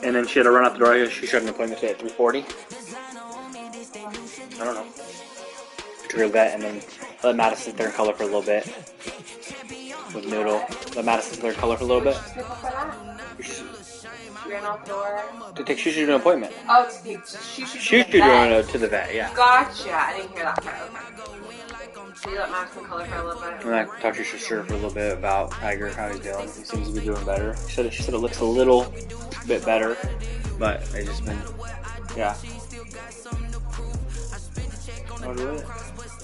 And then she had to run out the door. She showed an appointment today at 3:40. I don't know. To her vet, and then let Madison sit there in color for a little bit. With Noodle. Let Madison sit there in color for a little bit. Ran out the door. To take Shushu to an appointment. Oh, to take Shushu to the vet, yeah. Gotcha. I didn't hear that part. Okay. So you let Madison color for a little bit. And I talked to Shushu for a little bit about Tiger, how he's doing. He seems to be doing better. She said it looks a little bit better, but I just been, yeah. Oh, really?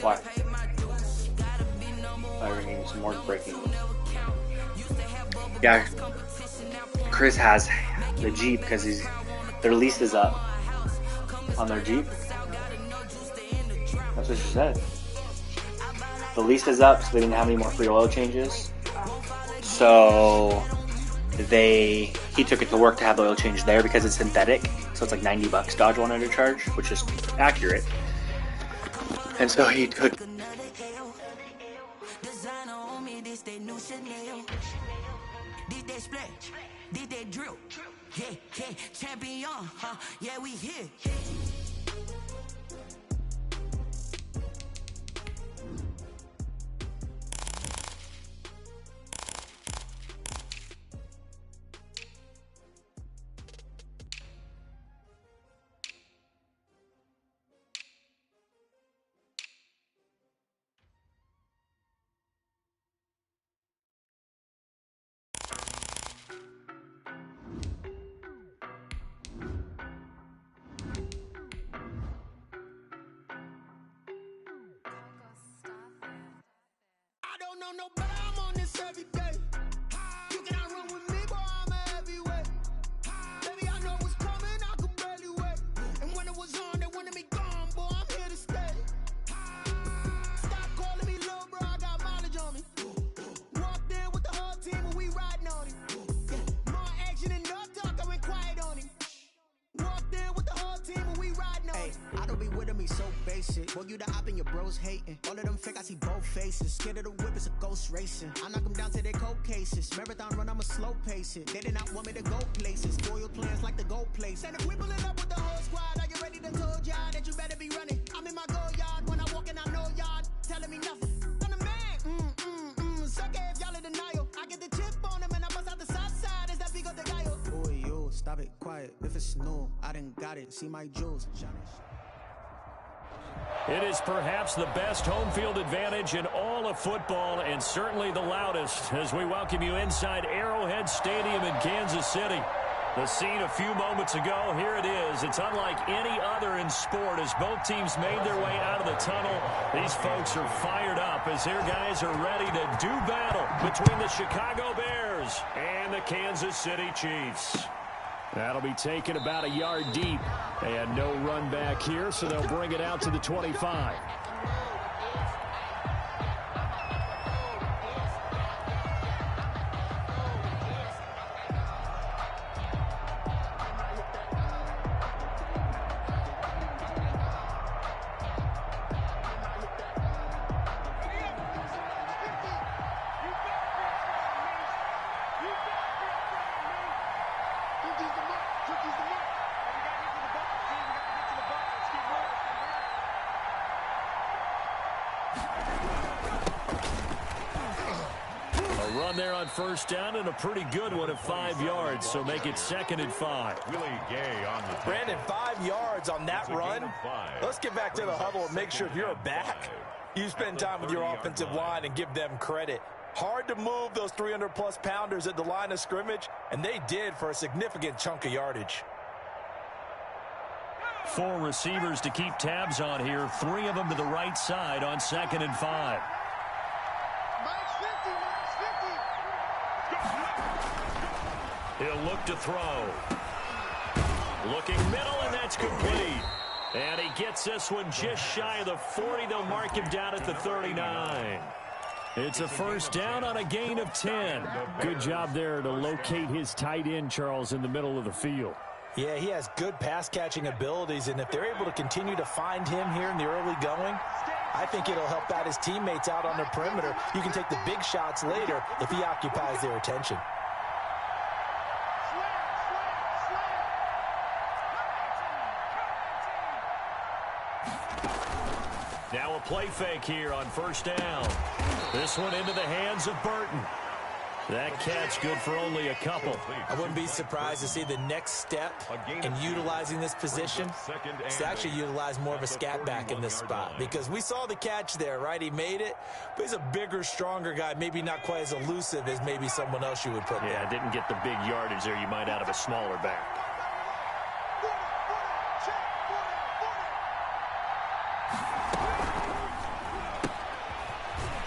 Why? We're gonna give some more breaking news. Yeah, Chris has the Jeep because their lease is up on their Jeep. That's what she said. The lease is up, so they didn't have any more free oil changes. So he took it to work to have the oil change there because it's synthetic. So it's like $90 Dodge wanted to charge, which is accurate. And so he took. Champion, yeah, we here. No, but I'm on this every day. You cannot run with me, boy, I'm a heavyweight. Baby, I know what's coming, I could barely wait. And when it was on, they wanted me gone, boy, I'm here to stay. Stop calling me little bro, I got mileage on me. Walked in with the whole team and we riding on him. More action and no talk, I went quiet on him. Walked in with the whole team and we riding on him. I don't be with him, he's so basic. Boy, you the op and your bros hating. All of them fake, I see both faces. Scared of the whip, it's a ghost racing. I knock them down to their cold cases. Marathon run, I'ma slow pace it. They did not want me to go places. Loyal plans like the go place. And if we pulling up with the whole squad, are you ready to told y'all that you better be running? I'm in my go yard. When I walk in, I know y'all telling me nothing. I'm the man. Suck it if y'all in denial. I get the chip on them and I bust out the south side. Is that big of the guy? Boy, you stop it quiet. If it's new, I done got it. See my jewels. It is perhaps the best home field advantage in all of football, and certainly the loudest, as we welcome you inside Arrowhead Stadium in Kansas City. The scene a few moments ago, here it is. It's unlike any other in sport as both teams made their way out of the tunnel. These folks are fired up as their guys are ready to do battle between the Chicago Bears and the Kansas City Chiefs. That'll be taken about a yard deep. And no run back here, so they'll bring it out to the 25. There on first down and a pretty good one at 5 yards, so make it 2nd and 5. Willie Gay on the Brandon, 5 yards on that run. Let's get back to the huddle and make sure if you're a back, you spend time with your offensive line and give them credit. Hard to move those 300-plus pounders at the line of scrimmage, and they did for a significant chunk of yardage. 4 receivers to keep tabs on here, 3 of them to the right side on 2nd and 5. He'll look to throw. Looking middle, and that's complete. And he gets this one just shy of the 40. They'll mark him down at the 39. It's a first down on a gain of 10. Good job there to locate his tight end, Charles, in the middle of the field. Yeah, he has good pass-catching abilities, and if they're able to continue to find him here in the early going, I think it'll help out his teammates out on the perimeter. You can take the big shots later if he occupies their attention. Now a play fake here on first down. This one into the hands of Burton. That catch good for only a couple. I wouldn't be surprised to see the next step in utilizing this position is to actually utilize more of a scat back in this spot, because we saw the catch there, right? He made it, but he's a bigger, stronger guy, maybe not quite as elusive as maybe someone else you would put there. Yeah, didn't get the big yardage there you might out of a smaller back.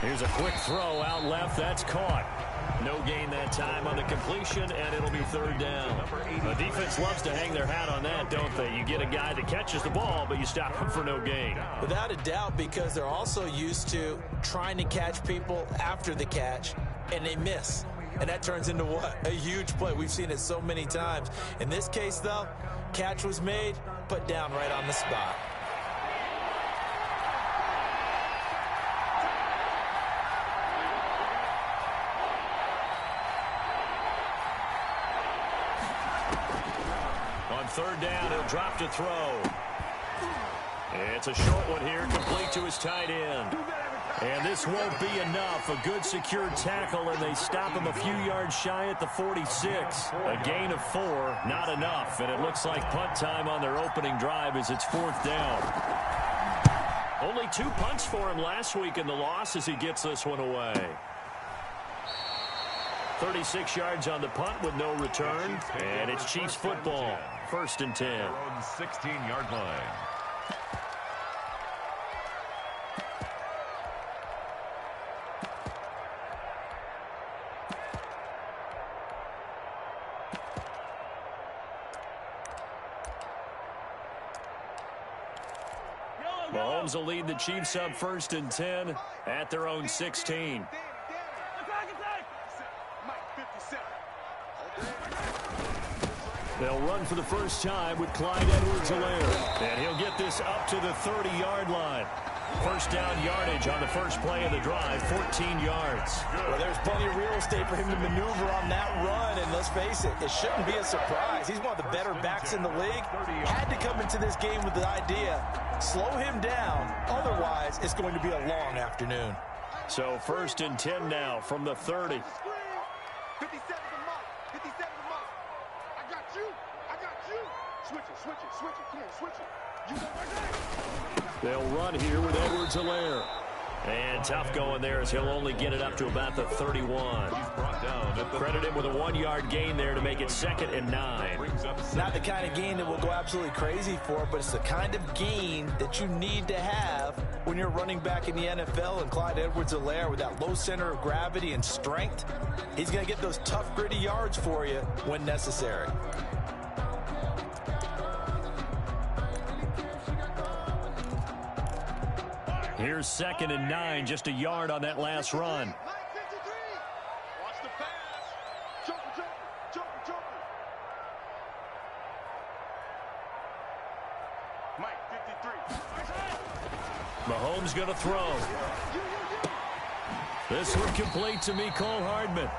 Here's a quick throw out left. That's caught. No gain that time on the completion, and it'll be third down. The defense loves to hang their hat on that, don't they? You get a guy that catches the ball, but you stop him for no gain. Without a doubt, because they're also used to trying to catch people after the catch, and they miss. And that turns into what? A huge play. We've seen it so many times. In this case, though, catch was made, put down right on the spot. Third down, he'll drop to throw. It's a short one here, complete to his tight end. And this won't be enough. A good secured tackle, and they stop him a few yards shy at the 46. A gain of 4, not enough. And it looks like punt time on their opening drive as it's fourth down. Only 2 punts for him last week in the loss as he gets this one away. 36 yards on the punt with no return. And it's Chiefs football. First and 10. On 16-yard line. Mahomes will lead the Chiefs up first and 10 at their own 16. They'll run for the first time with Clyde Edwards-Helaire. And he'll get this up to the 30-yard line. First down yardage on the first play of the drive, 14 yards. Well, there's plenty of real estate for him to maneuver on that run, and let's face it, it shouldn't be a surprise. He's one of the better backs in the league. Had to come into this game with the idea, slow him down, otherwise it's going to be a long afternoon. So first and 10 now from the 30. 57 the mark. 57 the mark. I got you. I got you. Switch it, switch it, switch it. Come on, switch it. You go right there. They'll run here with Edwards-Helaire. And tough going there as he'll only get it up to about the 31. Credit him with a 1-yard gain there to make it 2nd and 9. Not the kind of gain that we'll go absolutely crazy for, but it's the kind of gain that you need to have when you're running back in the NFL. And Clyde Edwards-Helaire, with that low center of gravity and strength, he's going to get those tough, gritty yards for you when necessary. Here's 2nd and 9, just a yard on that last run. Watch the pass. Joker, Joker, Joker, Joker. Mike, 53. Mahomes going to throw. This one complete to Mecole Hardman.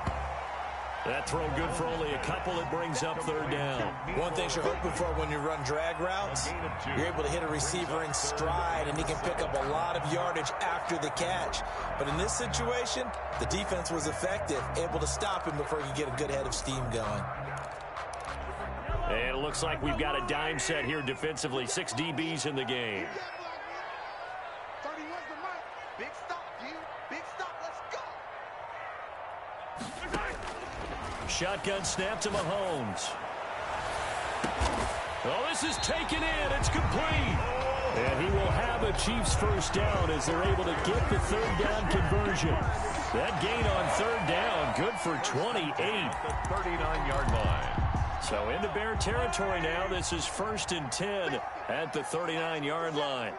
That throw good for only a couple. It brings up third down. One thing you're hoping for when you run drag routes, you're able to hit a receiver in stride, and he can pick up a lot of yardage after the catch. But in this situation, the defense was effective, able to stop him before he could get a good head of steam going. And it looks like we've got a dime set here defensively. 6 DBs in the game. 31's the Mike. Big stop, dude. Big stop. Let's go. Shotgun snap to Mahomes. Oh, this is taken in. It's complete. And he will have a Chiefs first down as they're able to get the third down conversion. That gain on third down, good for 28. The 39-yard line. So into Bear territory now. This is 1st and 10 at the 39-yard line.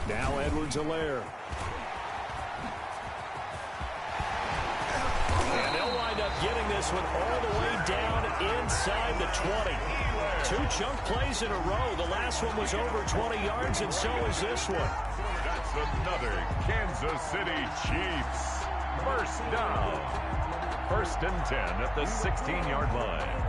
Now Edwards-Helaire. And they'll wind up getting this one all the way down inside the 20. 2 chunk plays in a row. The last one was over 20 yards, and so is this one. That's another Kansas City Chiefs. First down. 1st and 10 at the 16-yard line.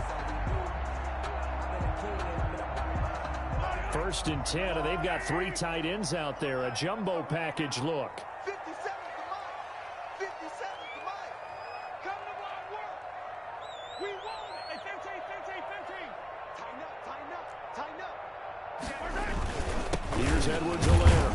1st and 10, and they've got 3 tight ends out there. A jumbo package look. 57 to Mike. 57 to Mike. Come to wide work. We want it. Hey, 15. Tighten up. Here's Edwards-Helaire.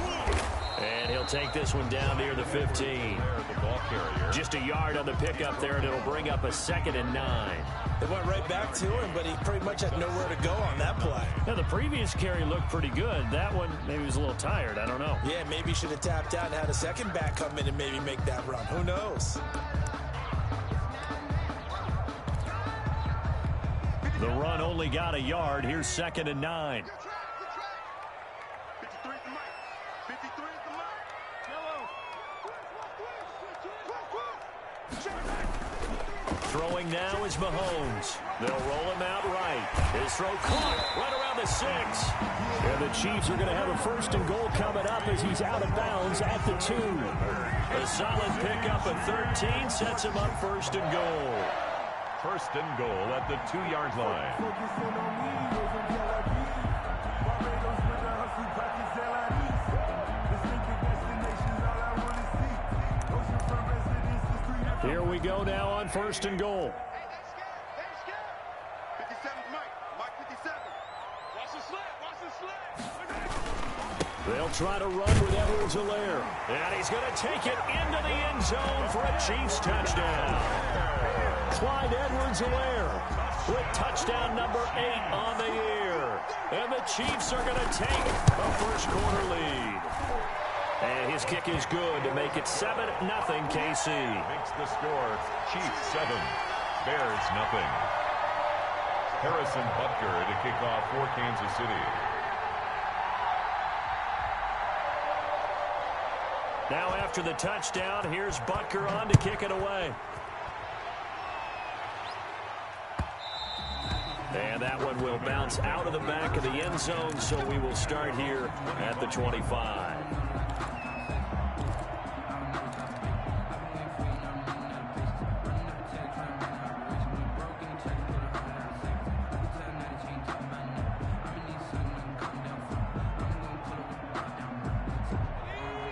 And he'll take this one down near the 15. The ball carrier. Just a yard on the pickup there, and it'll bring up a 2nd and 9. They went right back to him, but he pretty much had nowhere to go on that play. Now, the previous carry looked pretty good. That one, maybe he was a little tired. I don't know. Yeah, maybe he should have tapped out and had a second back come in and maybe make that run. Who knows? The run only got a yard. Here's 2nd and 9. 53 to Mike. 53 to Mike. Yellow. Throwing now is Mahomes. They'll roll him out right. His throw caught right around the 6. And the Chiefs are going to have a 1st and goal coming up as he's out of bounds at the 2. A solid pickup of 13 sets him up 1st and goal. 1st and goal at the 2-yard line. Here we go now on 1st and goal. Hey, they scared. 57 to Mike. Mike 57. Watch the slip. They'll try to run with Edwards-Helaire. And he's going to take it into the end zone for a Chiefs touchdown. Clyde Edwards-Helaire with touchdown number 8 on the year. And the Chiefs are going to take a 1st quarter lead. And his kick is good to make it 7-0 KC. Makes the score Chiefs 7, Bears 0. Harrison Butker to kick off for Kansas City. Now after the touchdown, here's Butker on to kick it away. And that one will bounce out of the back of the end zone, so we will start here at the 25.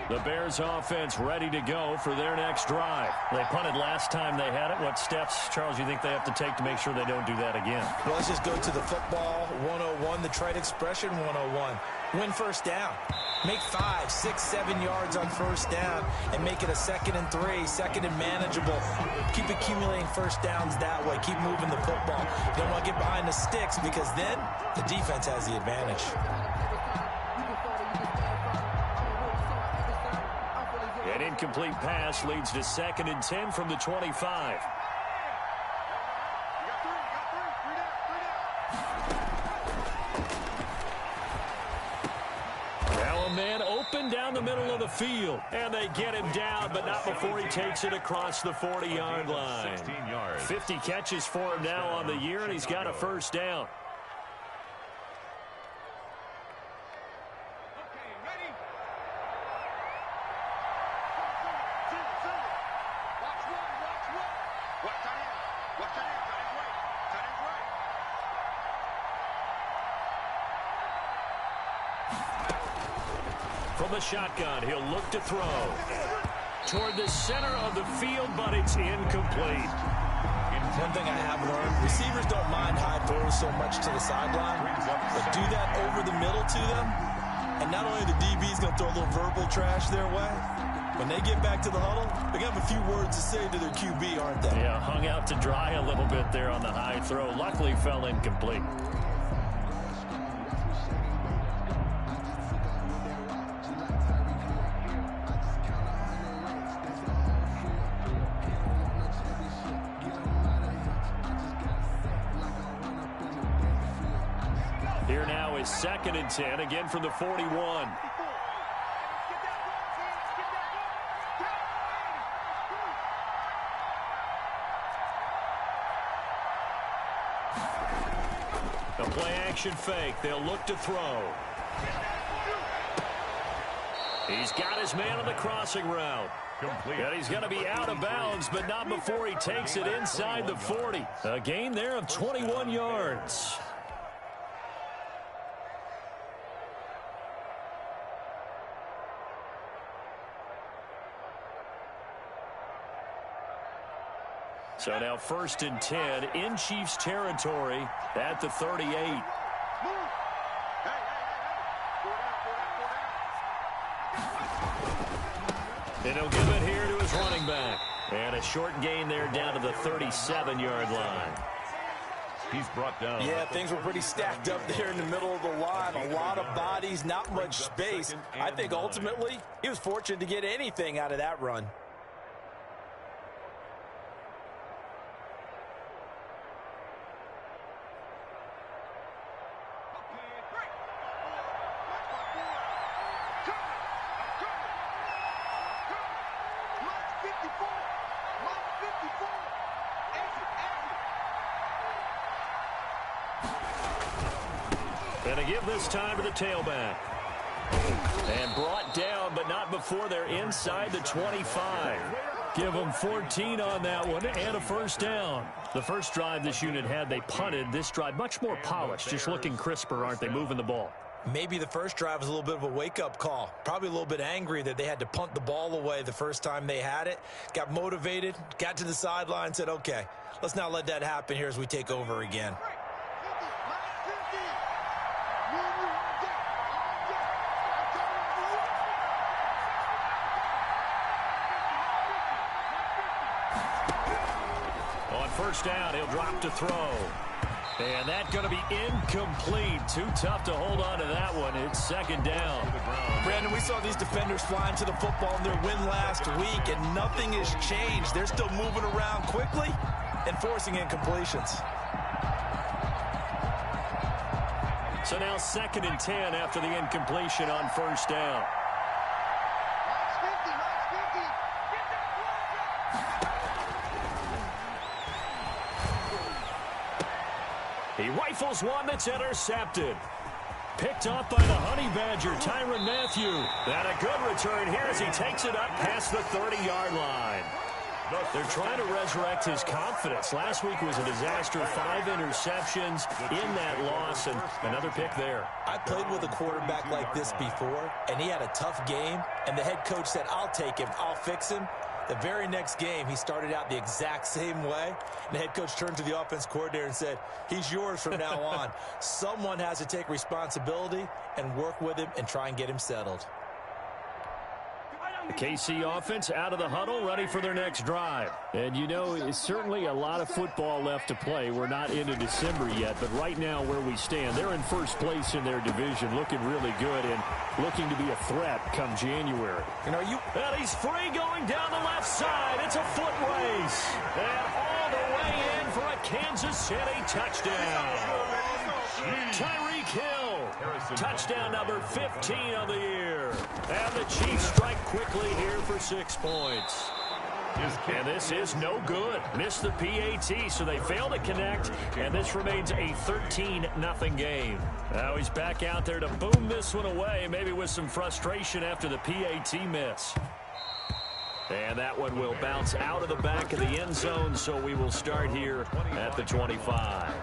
The Bears offense ready to go for their next drive. They punted last time they had it. What steps, Charles, you think they have to take to make sure they don't do that again? Well, let's just go to the football 101, the trade expression 101. Win 1st down. Make 5, 6, 7 yards on 1st down and make it a 2nd and 3, 2nd and manageable. Keep accumulating 1st downs that way. Keep moving the football. You don't want to get behind the sticks because then the defense has the advantage. An incomplete pass leads to 2nd and 10 from the 25. Now a man open down the middle of the field. And they get him down, but not before he takes it across the 40-yard line. 16 yards. 50 catches for him now on the year, and he's got a 1st down. From the shotgun, he'll look to throw. Toward the center of the field, but it's incomplete. One thing I have learned, receivers don't mind high throws so much to the sideline, but do that over the middle to them, and not only the DB's going to throw a little verbal trash their way, when they get back to the huddle, they have a few words to say to their QB, aren't they? Yeah, hung out to dry a little bit there on the high throw. Luckily fell incomplete. Here now is 2nd and 10, again from the 41. A play-action fake. They'll look to throw. He's got his man on the crossing route. Complete. And he's going to be out of bounds, but not before he takes it inside the 40. A gain there of 21 yards. So now 1st and 10 in Chiefs territory at the 38. And he'll give it here to his running back. And a short gain there down to the 37-yard line. He's brought down. Yeah, things were pretty stacked up there in the middle of the line. A lot of bodies, not much space. I think ultimately he was fortunate to get anything out of that run. And to give this time to the tailback. And brought down, but not before they're inside the 25. Give them 14 on that one and a first down. The first drive this unit had, they punted. This drive, much more polished, just looking crisper, aren't they, moving the ball? Maybe the first drive was a little bit of a wake-up call. Probably a little bit angry that they had to punt the ball away the first time they had it. Got motivated, got to the sideline, said, okay, let's not let that happen here as we take over again. On first down, he'll drop to throw. And that's going to be incomplete. Too tough to hold on to that one. It's 2nd down. Brandon, we saw these defenders flying to the football in their win last week, and nothing has changed. They're still moving around quickly and forcing incompletions. So now 2nd and 10 after the incompletion on first down. He rifles one that's intercepted. Picked off by the Honey Badger, Tyrann Mathieu. And a good return here as he takes it up past the 30-yard line. They're trying to resurrect his confidence. Last week was a disaster. 5 interceptions in that loss, and another pick there. I played with a quarterback like this before, and he had a tough game, and the head coach said, I'll take him, I'll fix him. The very next game, he started out the exact same way. And the head coach turned to the offense coordinator and said, he's yours from now on. Someone has to take responsibility and work with him and try and get him settled. The KC offense out of the huddle, ready for their next drive. And, you know, it's certainly a lot of football left to play. We're not into December yet, but right now where we stand, they're in first place in their division, looking really good and looking to be a threat come January. And and he's free going down the left side. It's a foot race. And all the way in for a Kansas City touchdown. Tyreek Hill, touchdown number 15 of the year. And the Chiefs strike quickly here for 6 points. And this is no good. Missed the PAT, so they fail to connect, and this remains a 13-0 game. Now he's back out there to boom this one away, maybe with some frustration after the PAT miss. And that one will bounce out of the back of the end zone, so we will start here at the 25.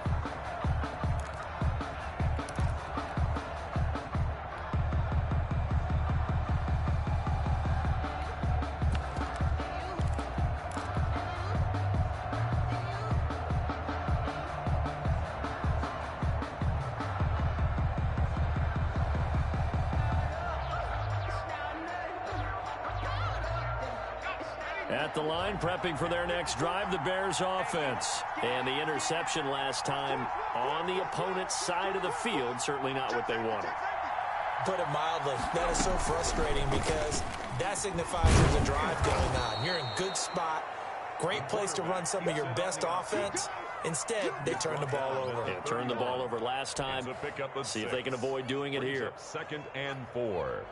At the line, prepping for their next drive, the Bears offense. And the interception last time on the opponent's side of the field, certainly not what they wanted. Put it mildly, that is so frustrating because that signifies there's a drive going on. You're in good spot, great place to run some of your best offense. Instead, they turn the ball over. Yeah, turned the ball over last time. See if they can avoid doing it here. 2nd and 4.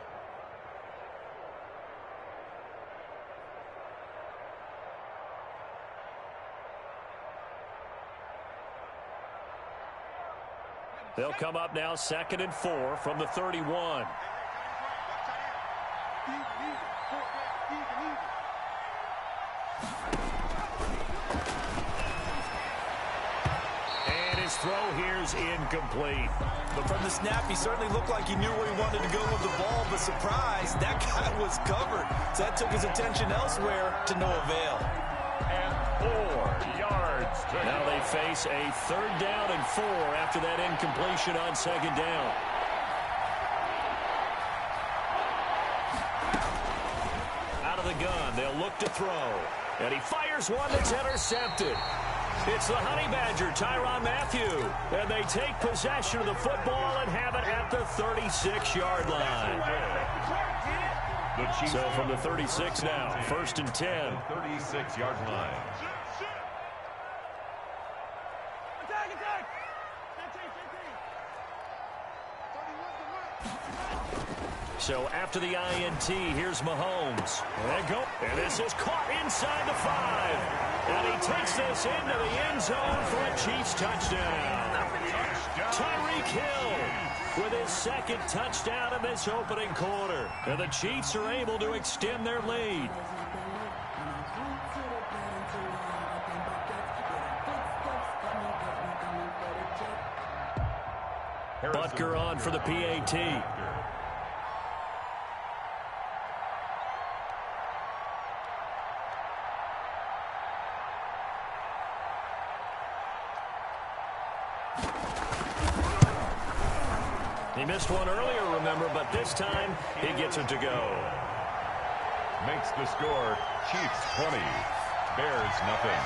They'll come up now 2nd and 4 from the 31. And his throw here's incomplete. But from the snap, he certainly looked like he knew where he wanted to go with the ball, but surprise, that guy was covered. So that took his attention elsewhere to no avail. And 4 yards. Now they face a 3rd down and 4 after that incompletion on 2nd down. Out of the gun, they'll look to throw. And he fires one that's intercepted. It's the Honey Badger, Tyrann Mathieu. And they take possession of the football and have it at the 36-yard line. So from the 36 now, 1st and 10. 36-yard line. So after the INT, here's Mahomes. And this is caught inside the 5. And he takes this into the end zone for a Chiefs touchdown. Tyreek Hill with his 2nd touchdown in this opening quarter. And the Chiefs are able to extend their lead. Butker on for the PAT. He missed one earlier, remember, but this time he gets it to go. Makes the score Chiefs 20, Bears nothing.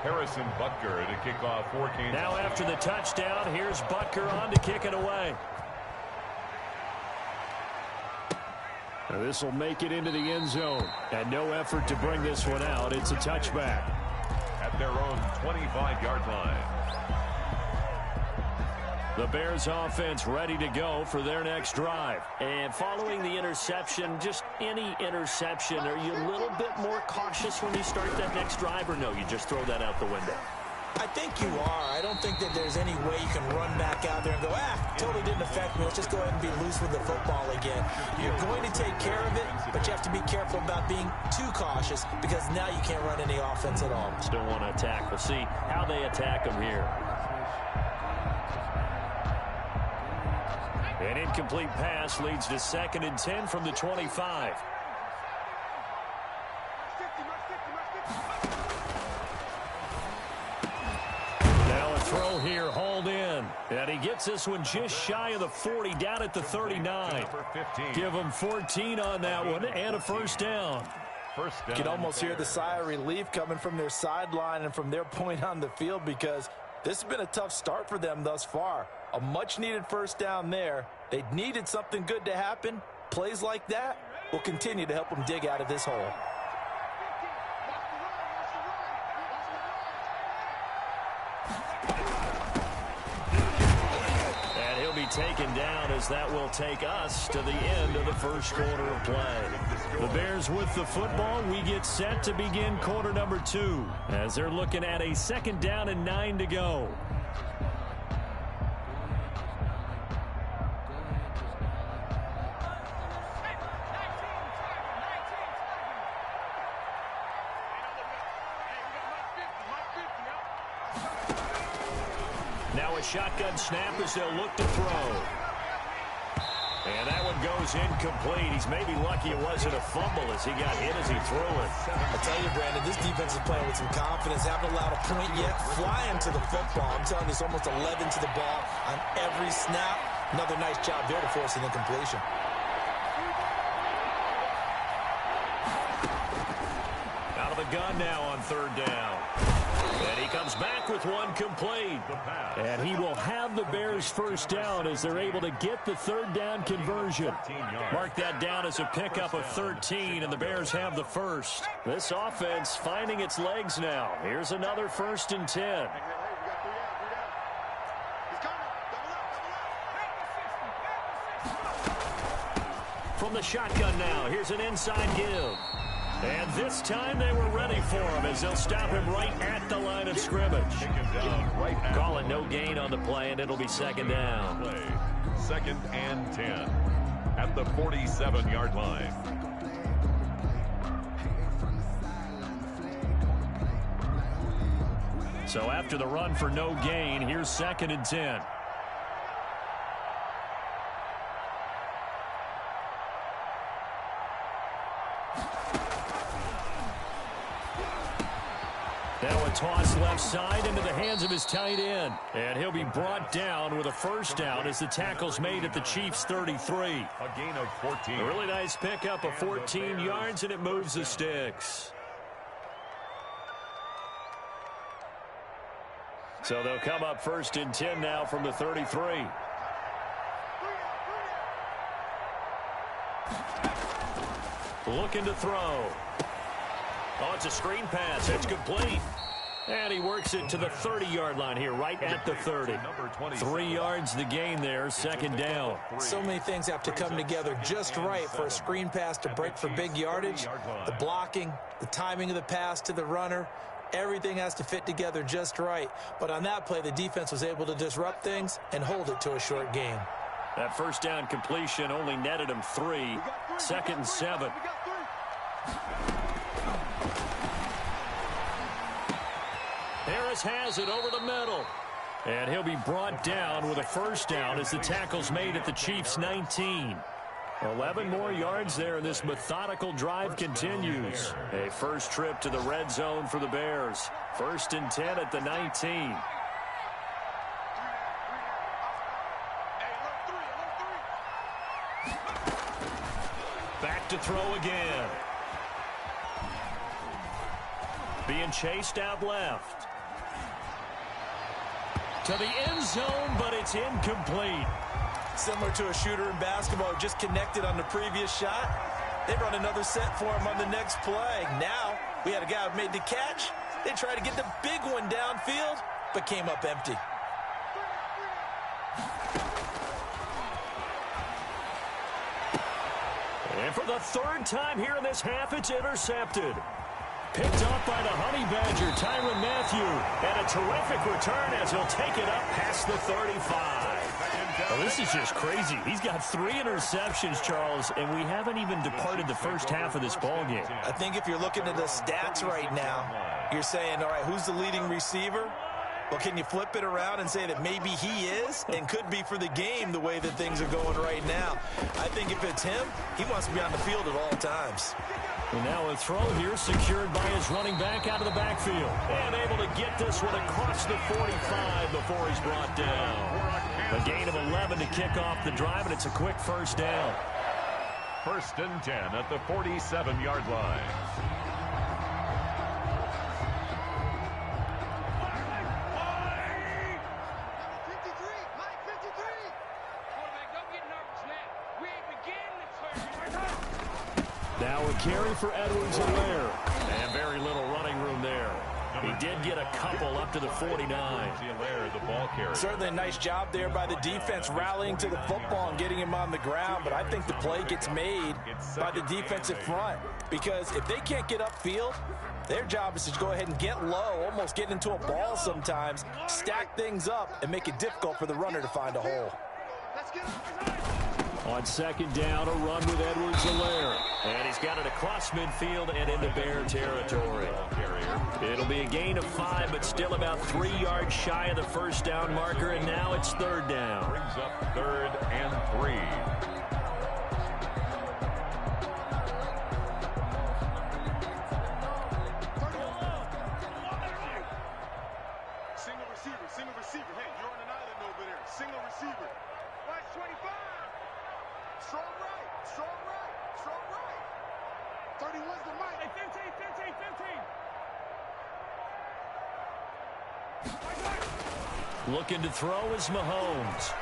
Harrison Butker to kick off for Kansas. Now after the touchdown, here's Butker on to kick it away. This will make it into the end zone. And no effort to bring this one out. It's a touchback. At their own 25-yard line. The Bears offense ready to go for their next drive. And following the interception, just any interception, are you a little bit more cautious when you start that next drive, or no, you just throw that out the window? I think you are. I don't think that there's any way you can run back out there and go, totally didn't affect me. Let's just go ahead and be loose with the football again. You're going to take care of it, but you have to be careful about being too cautious because now you can't run any offense at all. Still want to attack. We'll see how they attack them here. An incomplete pass leads to 2nd and 10 from the 25. Now a throw here, hauled in. And he gets this one just shy of the 40, down at the 39. Give him 14 on that one and a 1st down. You can almost hear the sigh of relief coming from their sideline and from their point on the field because this has been a tough start for them thus far. A much-needed 1st down there. They needed something good to happen. Plays like that will continue to help them dig out of this hole. And he'll be taken down as that will take us to the end of the 1st quarter of play. The Bears with the football. We get set to begin quarter number 2 as they're looking at a 2nd down and 9 to go. Now a shotgun snap as they'll look to throw. And that one goes incomplete. He's maybe lucky it wasn't a fumble as he got hit as he threw it. I tell you, Brandon, this defense is playing with some confidence. Haven't allowed a point yet. Flying to the football. I'm telling you, it's almost 11 to the ball on every snap. Another nice job there to force an incompletion. Out of the gun now on 3rd down. And he comes back with one complete. And he will have the Bears 1st down as they're able to get the 3rd down conversion. Mark that down as a pickup of 13, and the Bears have the 1st. This offense finding its legs now. Here's another 1st and 10. From the shotgun now, here's an inside give. And this time they were ready for him as they'll stop him right at the line of scrimmage. Call it no gain on the play, and it'll be 2nd down. 2nd and 10 at the 47-yard line. So after the run for no gain, here's 2nd and 10. Now a toss left side into the hands of his tight end. And he'll be brought down with a first down as the tackle's made at the Chiefs' 33. A gain of 14. A really nice pickup of 14 yards, and it moves the sticks. So they'll come up 1st and 10 now from the 33. Looking to throw. Oh, it's a screen pass. It's complete. And he works it to the 30-yard line here, right at the 30. 3 yards the gain there, 2nd down. So many things have to come together just right for a screen pass to break for big yardage. The blocking, the timing of the pass to the runner, everything has to fit together just right. But on that play, the defense was able to disrupt things and hold it to a short gain. That first down completion only netted him 3. 2nd and 7. Harris has it over the middle. And he'll be brought down with a first down as the tackle's made at the Chiefs' 19. 11 more yards there, and this methodical drive continues. A first trip to the red zone for the Bears. 1st and 10 at the 19. Back to throw again. Being chased out left. To the end zone, but it's incomplete. Similar to a shooter in basketball who just connected on the previous shot. They run another set for him on the next play. Now, we had a guy who made the catch. They tried to get the big one downfield, but came up empty. And for the 3rd time here in this half, it's intercepted. Picked up by the Honey Badger, Tyrann Mathieu. And a terrific return as he'll take it up past the 35. Well, this is just crazy. He's got 3 interceptions, Charles, and we haven't even departed the first half of this ballgame. I think if you're looking at the stats right now, you're saying, all right, who's the leading receiver? Well, can you flip it around and say that maybe he is and could be for the game the way that things are going right now? I think if it's him, he wants to be on the field at all times. And now a throw here secured by his running back out of the backfield. And able to get this one across the 45 before he's brought down. A gain of 11 to kick off the drive, and it's a quick first down. 1st and 10 at the 47-yard line. Now a carry for Edwards-Helaire. And very little running room there. He did get a couple up to the 49. The ball carrier. Certainly a nice job there by the defense rallying to the football and getting him on the ground, but I think the play gets made by the defensive front because if they can't get upfield, their job is to go ahead and get low, almost get into a ball sometimes, stack things up, and make it difficult for the runner to find a hole. On 2nd down, a run with Edwards-Helaire. And he's got it across midfield and into Bear territory. It'll be a gain of 5, but still about 3 yards shy of the first down marker, and now it's 3rd down. Brings up 3rd and 3. Single receiver. Hey, you're on an island over there. Single receiver. Watch 25. Strong right. 31's the mic. Hey, 15. Looking to throw is Mahomes.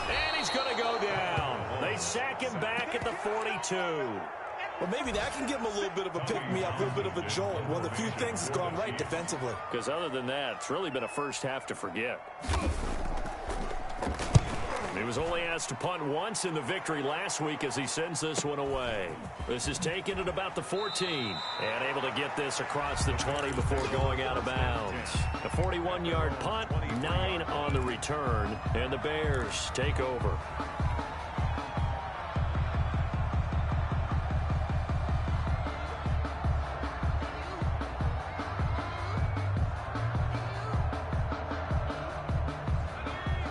And he's going to go down. They sack him back at the 42. Well, maybe that can give him a little bit of a pick-me-up, a little bit of a jolt. One of the few things that's gone right defensively. Because other than that, it's really been a first half to forget. New was only asked to punt once in the victory last week as he sends this one away. This is taken at about the 14. And able to get this across the 20 before going out of bounds. A 41-yard punt, 9 on the return, and the Bears take over.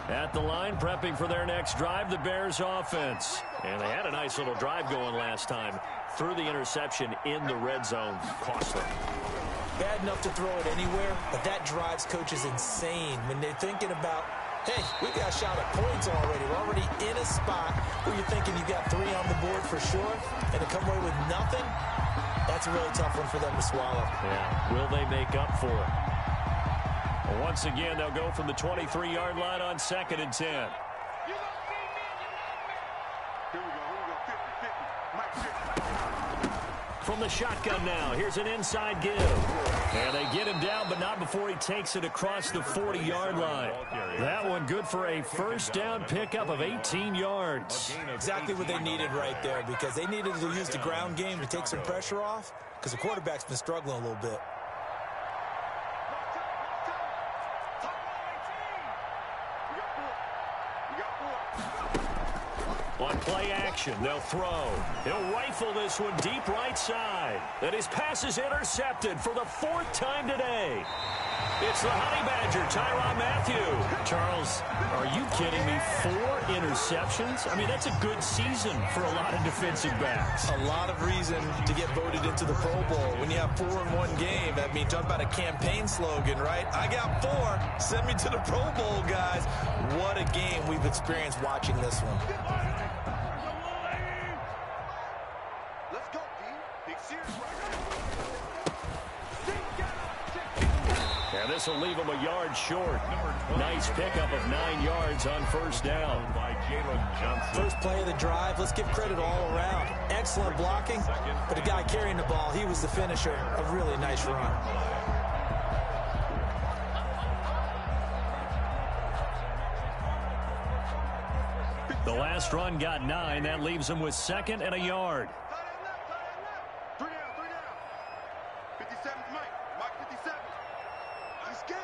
At the line, prepping for their next drive, the Bears offense. And they had a nice little drive going last time. Threw the interception in the red zone. Costly. Bad enough to throw it anywhere, but that drives coaches insane when they're thinking about, hey, we got a shot at points already. We're already in a spot where you're thinking you got 3 on the board for sure, and to come away with nothing, that's a really tough one for them to swallow. Yeah, will they make up for it? Well, once again, they'll go from the 23-yard line on 2nd and 10. Here we go, 50-50. From the shotgun now, here's an inside give. And they get him down, but not before he takes it across the 40-yard line. That one good for a first down pickup of 18 yards. Exactly what they needed right there, because they needed to use the ground game to take some pressure off, because the quarterback's been struggling a little bit. On play action, they'll throw. He'll rifle this one deep right side. And his pass is intercepted for the 4th time today. It's the Honey Badger, Tyrann Mathieu. Charles, are you kidding me? 4 interceptions? I mean, that's a good season for a lot of defensive backs. A lot of reason to get voted into the Pro Bowl. When you have 4 in one game, I mean, talk about a campaign slogan, right? I got 4. Send me to the Pro Bowl, guys. What a game we've experienced watching this one. Let's go, D. Big series right And this will leave him a yard short. Nice pickup of 9 yards on first down. First play of the drive, let's give credit all around. Excellent blocking, but the guy carrying the ball, he was the finisher. A really nice run. The last run got 9. That leaves him with 2nd and a yard. 3 down. 57's Mike 57. He's scared.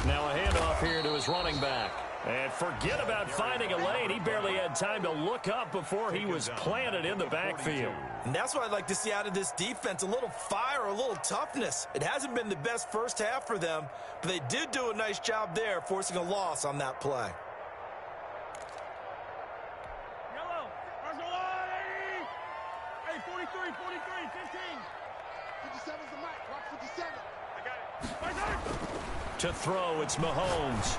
Now a handoff here to his running back. And forget about finding a lane. He barely had time to look up before he was planted in the backfield. And that's what I'd like to see out of this defense, a little fire, a little toughness. It hasn't been the best first half for them, but they did do a nice job there, forcing a loss on that play. Yellow. Russell line, 80. Hey, 43, 15. 57's the Mike. Watch 57. I got it. To throw, it's Mahomes.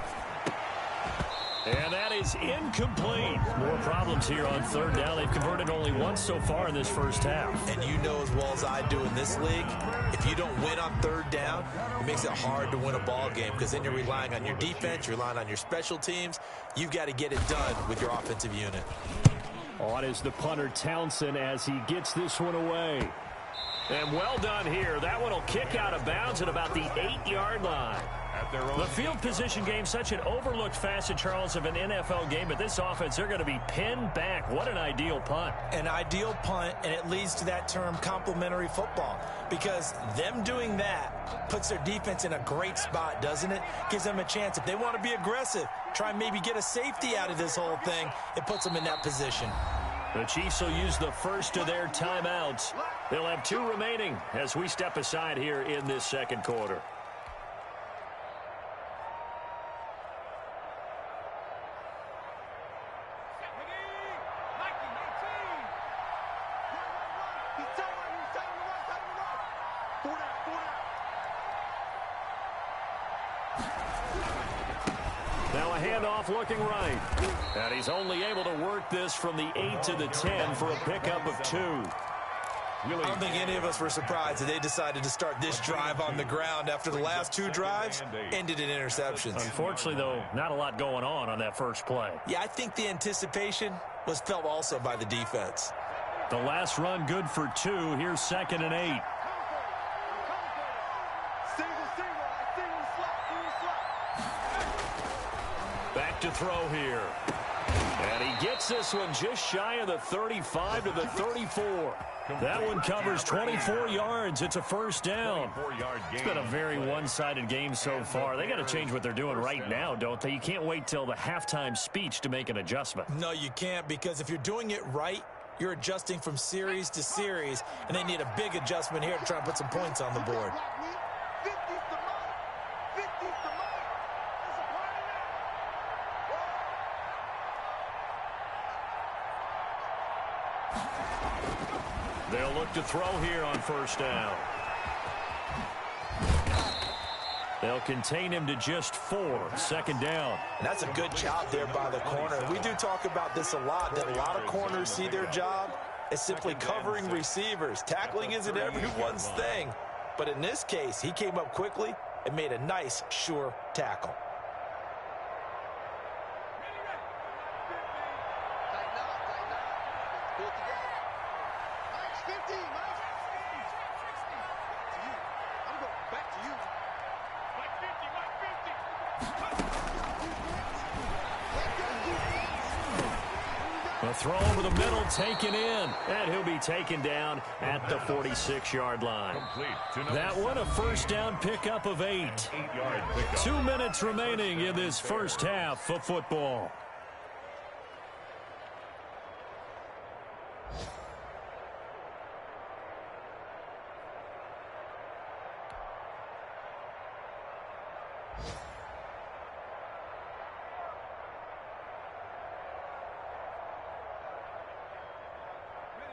And that is incomplete. More problems here on 3rd down. They've converted only once so far in this first half. And you know as well as I do in this league, if you don't win on 3rd down, it makes it hard to win a ball game, because then you're relying on your defense, you're relying on your special teams. You've got to get it done with your offensive unit. On is the punter Townsend as he gets this one away. And well done here. That one will kick out of bounds at about the 8-yard line. The field position game, such an overlooked facet, Charles, of an NFL game, but this offense, they're going to be pinned back. What an ideal punt. An ideal punt, and it leads to that term complementary football, because them doing that puts their defense in a great spot, doesn't it? Gives them a chance. If they want to be aggressive, try and maybe get a safety out of this whole thing, it puts them in that position. The Chiefs will use the first of their timeouts. They'll have 2 remaining as we step aside here in this 2nd quarter. Now a handoff looking right. And he's only able to work this from the 8 to the 10 for a pickup of 2. I don't think any of us were surprised that they decided to start this drive on the ground after the last 2 drives ended in interceptions. Unfortunately, though, not a lot going on that first play. Yeah, I think the anticipation was felt also by the defense. The last run good for 2. Here's 2nd and 8. Back to throw here. And he gets this one just shy of the 35 to the 34. That one covers 24 yards. It's a first down. It's been a very one-sided game so far. They got to change what they're doing right now, don't they? You can't wait till the halftime speech to make an adjustment. No, you can't, because if you're doing it right, you're adjusting from series to series, and they need a big adjustment here to try and put some points on the board. They'll look to throw here on first down. They'll contain him to just 4. Second down. And that's a good job there by the corner. We do talk about this a lot, that a lot of corners see their job as simply covering receivers. Tackling isn't everyone's thing. But in this case, he came up quickly and made a nice, sure tackle. A throw over the middle, taken in, and he'll be taken down at the 46-yard line. That one, a first down pickup of 8. 2 minutes remaining in this first half of football.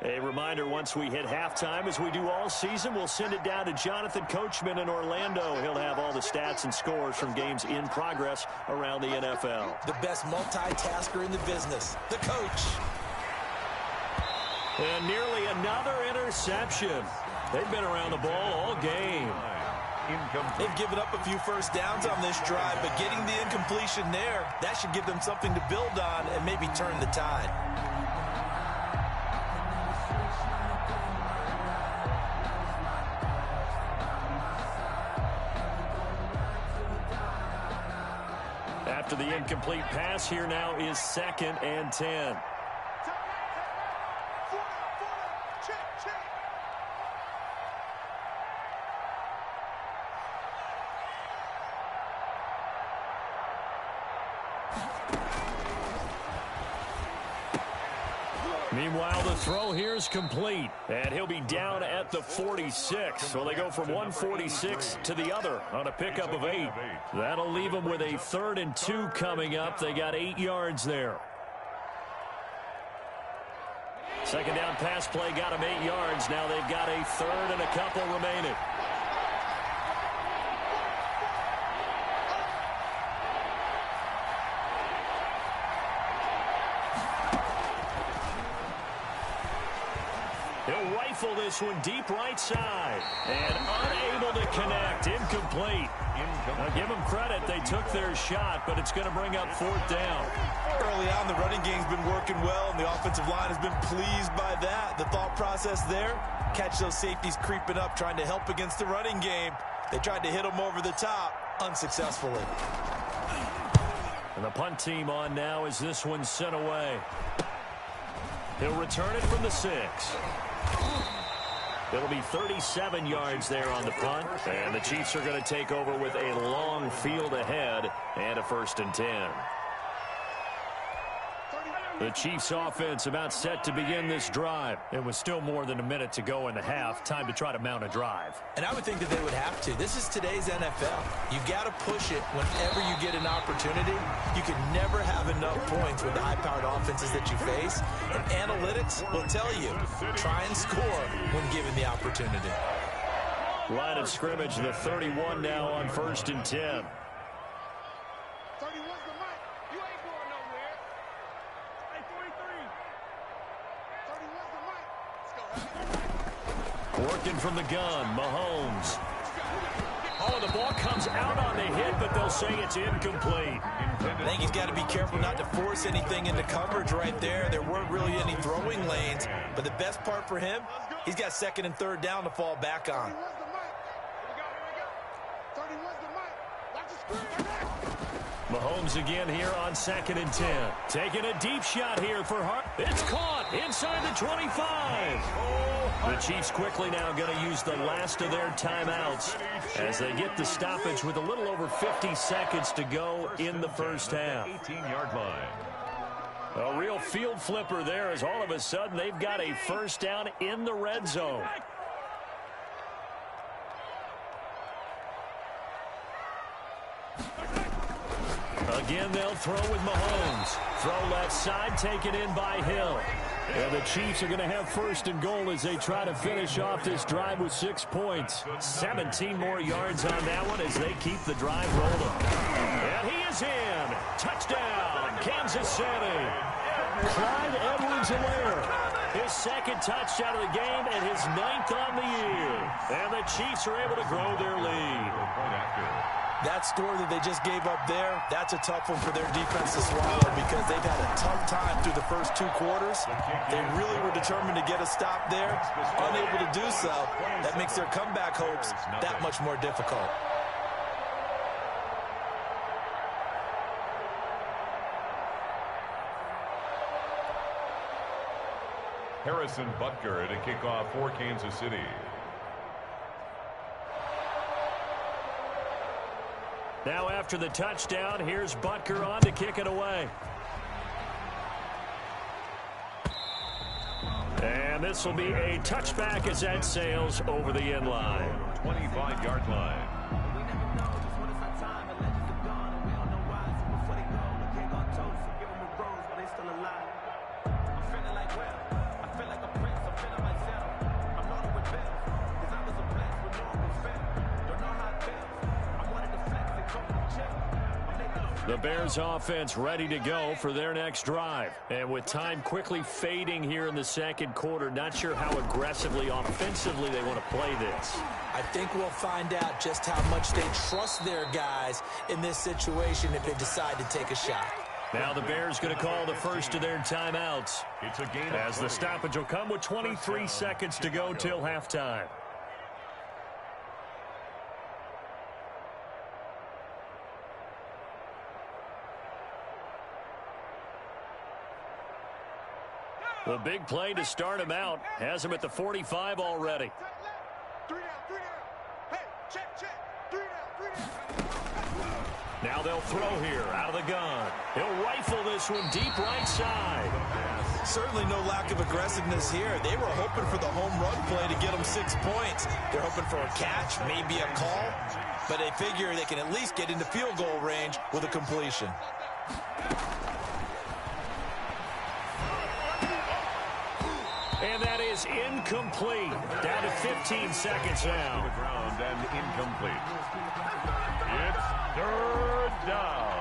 A reminder, once we hit halftime, as we do all season, we'll send it down to Jonathan Coachman in Orlando. He'll have all the stats and scores from games in progress around the NFL. The best multitasker in the business, the coach. And nearly another interception. They've been around the ball all game. They've given up a few first downs on this drive, but getting the incompletion there, that should give them something to build on and maybe turn the tide. After the incomplete pass, here now is 2nd and 10. Meanwhile, the throw here is complete, and he'll be down at the 46. So they go from 146 to the other on a pickup of 8. That'll leave them with a 3rd and 2 coming up. They got 8 yards there. Second down pass play got them 8 yards. Now they've got a 3rd and a couple remaining. He'll rifle this one deep right side. And unable to connect. Incomplete. Now give them credit. They took their shot, but it's going to bring up 4th down. Early on, the running game's been working well, and the offensive line has been pleased by that. The thought process there, catch those safeties creeping up, trying to help against the running game. They tried to hit them over the top, unsuccessfully. And the punt team on now as this one's sent away. He'll return it from the 6. It'll be 37 yards there on the punt, and the Chiefs are going to take over with a long field ahead and a 1st and 10. The Chiefs offense about set to begin this drive. It was still more than a minute to go in the half. Time to try to mount a drive. And I would think that they would have to. This is today's NFL. You got to push it whenever you get an opportunity. You can never have enough points with the high-powered offenses that you face. And analytics will tell you, try and score when given the opportunity. Line of scrimmage, the 31 now on 1st and 10. Working from the gun, Mahomes. Oh, the ball comes out on the hit, but they'll say it's incomplete. I think he's got to be careful not to force anything into coverage right there. There weren't really any throwing lanes, but the best part for him, he's got 2nd and 3rd down to fall back on. 31's the mic. Watch the screen. Mahomes again here on 2nd and 10. Taking a deep shot here for Hart. It's caught inside the 25. The Chiefs quickly now going to use the last of their timeouts as they get the stoppage with a little over 50 seconds to go in the first half. 18-yard line. A real field flipper there as all of a sudden they've got a first down in the red zone. Again, they'll throw with Mahomes. Throw left side, taken in by Hill. And the Chiefs are going to have 1st and goal as they try to finish off this drive with 6 points. 17 more yards on that one as they keep the drive rolling. And he is in. Touchdown, Kansas City. Clyde Edwards-Helaire. His 2nd touchdown of the game and his 9th on the year. And the Chiefs are able to grow their lead. That score that they just gave up there, that's a tough one for their defense to swallow because they've had a tough time through the first 2 quarters. They really were determined to get a stop there, unable to do so. That makes their comeback hopes that much more difficult. Harrison Butker at a kickoff for Kansas City. Now after the touchdown, here's Butker on to kick it away. And this will be a touchback as that sails over the end line. 25-yard line. The Bears offense ready to go for their next drive. And with time quickly fading here in the 2nd quarter, not sure how aggressively, offensively they want to play this. I think we'll find out just how much they trust their guys in this situation if they decide to take a shot. Now the Bears going to call the first of their timeouts. It's a gain as the stoppage will come with 23 seconds to go till halftime. The big play to start him out has him at the 45 already. 3 down, 3 down. Hey, check. 3 down, 3 down. Now they'll throw here out of the gun. He'll rifle this one deep right side. Certainly no lack of aggressiveness here. They were hoping for the home run play to get them 6 points. They're hoping for a catch, maybe a call, but they figure they can at least get into field goal range with a completion. And that is incomplete. Down to 15 seconds now. The ground and incomplete. It's 3rd down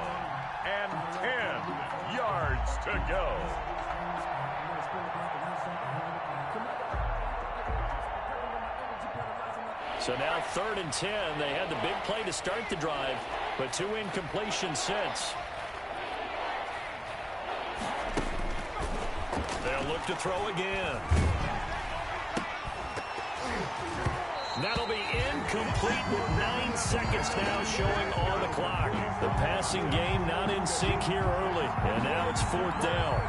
and 10 yards to go. So now 3rd and 10. They had the big play to start the drive, but 2 incompletions since. They'll look to throw again. That'll be incomplete with 9 seconds now showing on the clock. The passing game not in sync here early, and now it's 4th down.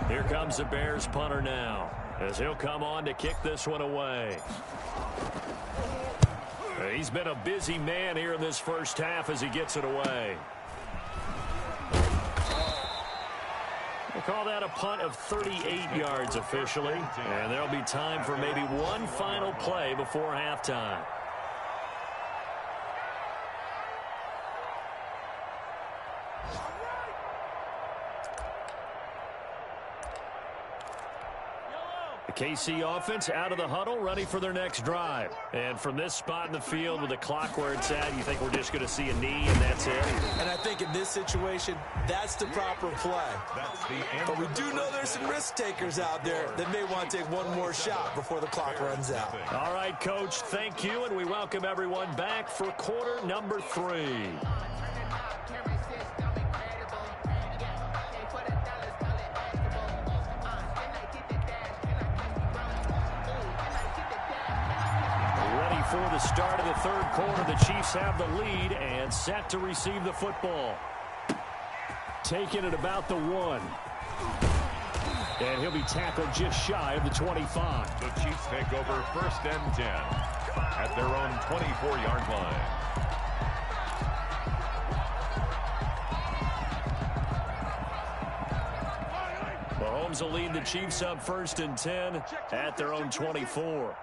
Here comes the Bears punter now, as he'll come on to kick this one away. He's been a busy man here in this first half as he gets it away. We'll call that a punt of 38 yards officially. And there'll be time for maybe one final play before halftime. The KC offense out of the huddle, ready for their next drive. And from this spot in the field with the clock where it's at, you think we're just going to see a knee and that's it? And I think in this situation, that's the proper play. But we do know there's some risk takers out there that may want to take one more shot before the clock runs out. All right, Coach, thank you, and we welcome everyone back for quarter number 3. before the start of the third quarter. The Chiefs have the lead and set to receive the football. Taking it about the 1. And he'll be tackled just shy of the 25. The Chiefs take over 1st and 10 at their own 24-yard line. Mahomes will lead the Chiefs up 1st and 10 at their own 24.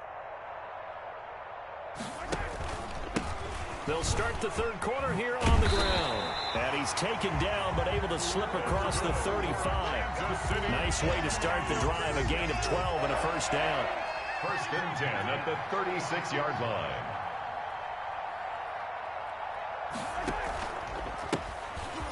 They'll start the third quarter here on the ground. And he's taken down, but able to slip across the 35. Nice way to start the drive, a gain of 12 and a first down. 1st and 10 at the 36-yard line.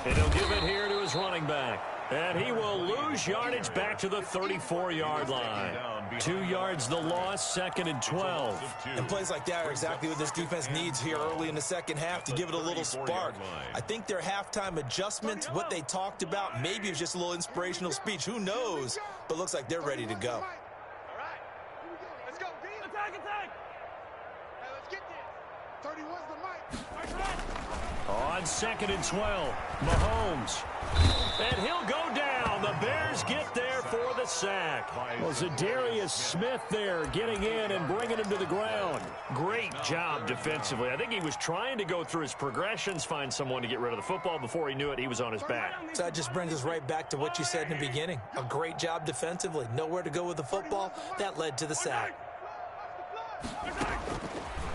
And he'll give it here to his running back. And he will lose yardage back to the 34-yard line. 2 yards the loss, 2nd and 12. And plays like that are exactly what this defense needs here early in the second half to give it a little spark. I think their halftime adjustments, what they talked about, maybe it's just a little inspirational speech. Who knows? But looks like they're ready to go. All right. Here we go. Let's go. Attack, attack. Hey, let's get this. 31's the mic. On 2nd and 12, Mahomes. And he'll go down. The Bears get there for the sack. Well, Zadarius Smith there getting in and bringing him to the ground. Great job defensively. I think he was trying to go through his progressions, find someone to get rid of the football. Before he knew it, he was on his back. So that just brings us right back to what you said in the beginning. A great job defensively. Nowhere to go with the football. That led to the sack.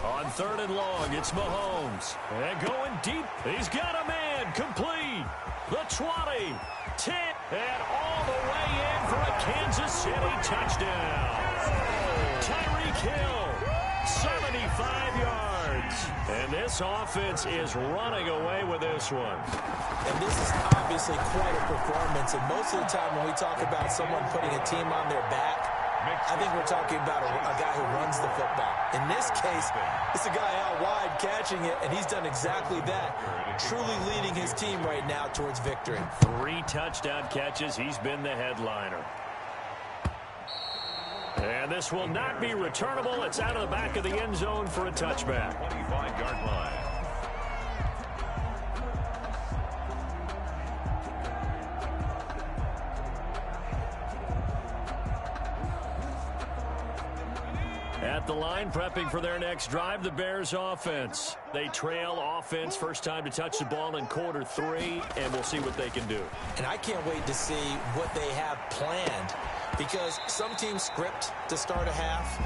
On 3rd and long, it's Mahomes. And going deep. He's got a man. Complete. The 20. 10. And all the way in for a Kansas City touchdown. Tyreek Hill. 75 yards. And this offense is running away with this one. And this is obviously quite a performance. And most of the time when we talk about someone putting a team on their back, I think we're talking about a guy who runs the football. In this case, it's a guy out wide catching it, and he's done exactly that, truly leading his team right now towards victory. 3 touchdown catches. He's been the headliner. And this will not be returnable. It's out of the back of the end zone for a touchback. 25-yard line. At the line, prepping for their next drive, the Bears offense. They trail offense, first time to touch the ball in quarter 3, and we'll see what they can do. And I can't wait to see what they have planned, because some teams script to start a half.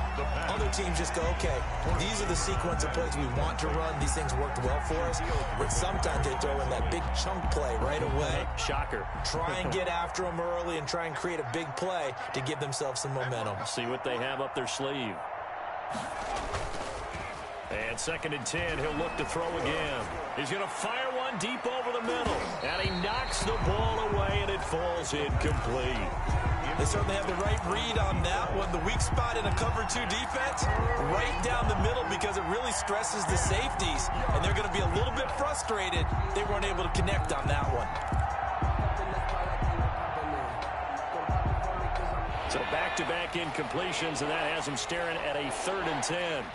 Other teams just go, okay, these are the sequence of plays we want to run. These things worked well for us. But sometimes they throw in that big chunk play right away. Shocker. Try and get after them early and try and create a big play to give themselves some momentum. See what they have up their sleeve. And 2nd and 10, he'll look to throw again. He's going to fire one deep over the middle. And he knocks the ball away, and it falls incomplete. They certainly have the right read on that one. The weak spot in a cover 2 defense, right down the middle, because it really stresses the safeties. And they're going to be a little bit frustrated they weren't able to connect on that one. So back-to-back incompletions, and that has him staring at a 3rd and 10.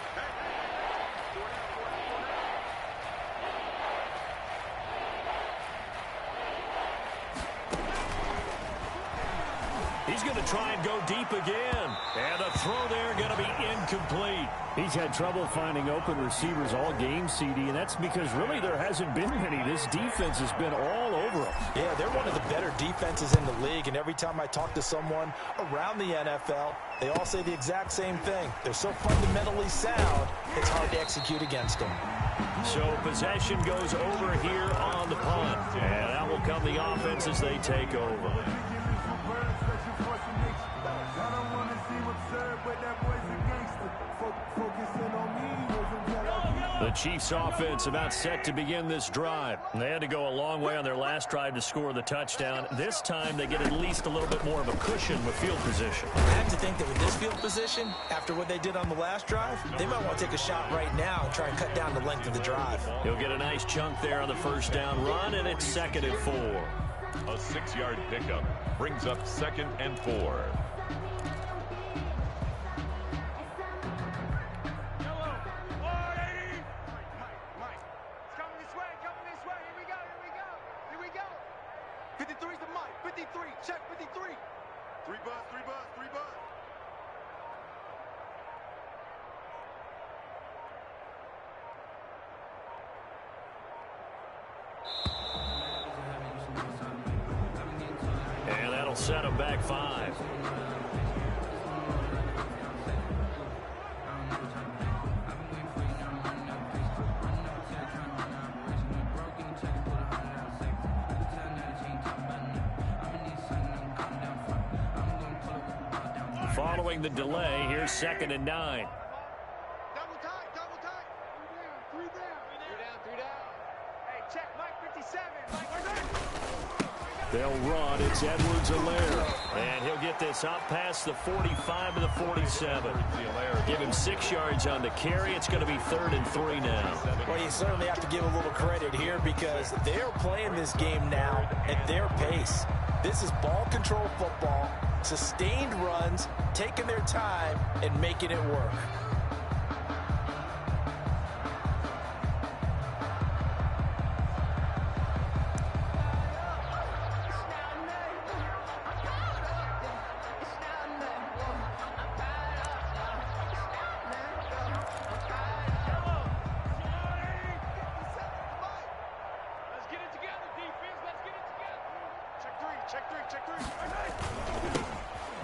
He's going to try and go deep again. And the throw there going to be incomplete. He's had trouble finding open receivers all game, CD, and that's because really there hasn't been many. This defense has been all over him. Yeah, they're one of the better defenses in the league, and every time I talk to someone around the NFL, they all say the exact same thing. They're so fundamentally sound, it's hard to execute against them. So possession goes over here on the punt, and that will come the offense as they take over. The Chiefs offense about set to begin this drive. They had to go a long way on their last drive to score the touchdown. This time they get at least a little bit more of a cushion with field position. I have to think that with this field position, after what they did on the last drive, they might want to take a shot right now and try and cut down the length of the drive. He'll get a nice chunk there on the first down run, and it's 2nd and 4. A 6-yard pickup brings up 2nd and 4. check 53. 3 bus, 3 bus, 3 bus. And that'll set him back 5. Following the delay, here's 2nd and 9. Double tight, double tight. 3 down, 3 down. 3 down, 3 down. Hey, check Mike 57. Mike, right there. They'll run. It's Edwards-Helaire. And he'll get this up past the 45 to the 47. Give him 6 yards on the carry. It's going to be 3rd and 3 now. Well, you certainly have to give a little credit here because they're playing this game now at their pace. This is ball control football, sustained runs, taking their time, and making it work.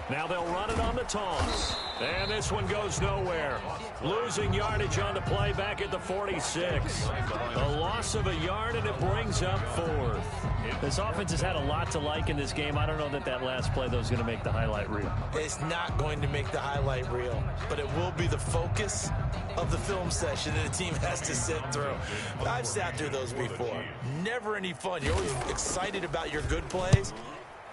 Now they'll run it on the toss. And this one goes nowhere. Losing yardage on the play back at the 46. A loss of a yard, and it brings up 4th. This offense has had a lot to like in this game. I don't know that that last play, though, is going to make the highlight reel. It's not going to make the highlight reel, but it will be the focus of the film session that the team has to sit through. I've sat through those before. Never any fun. You're always excited about your good plays.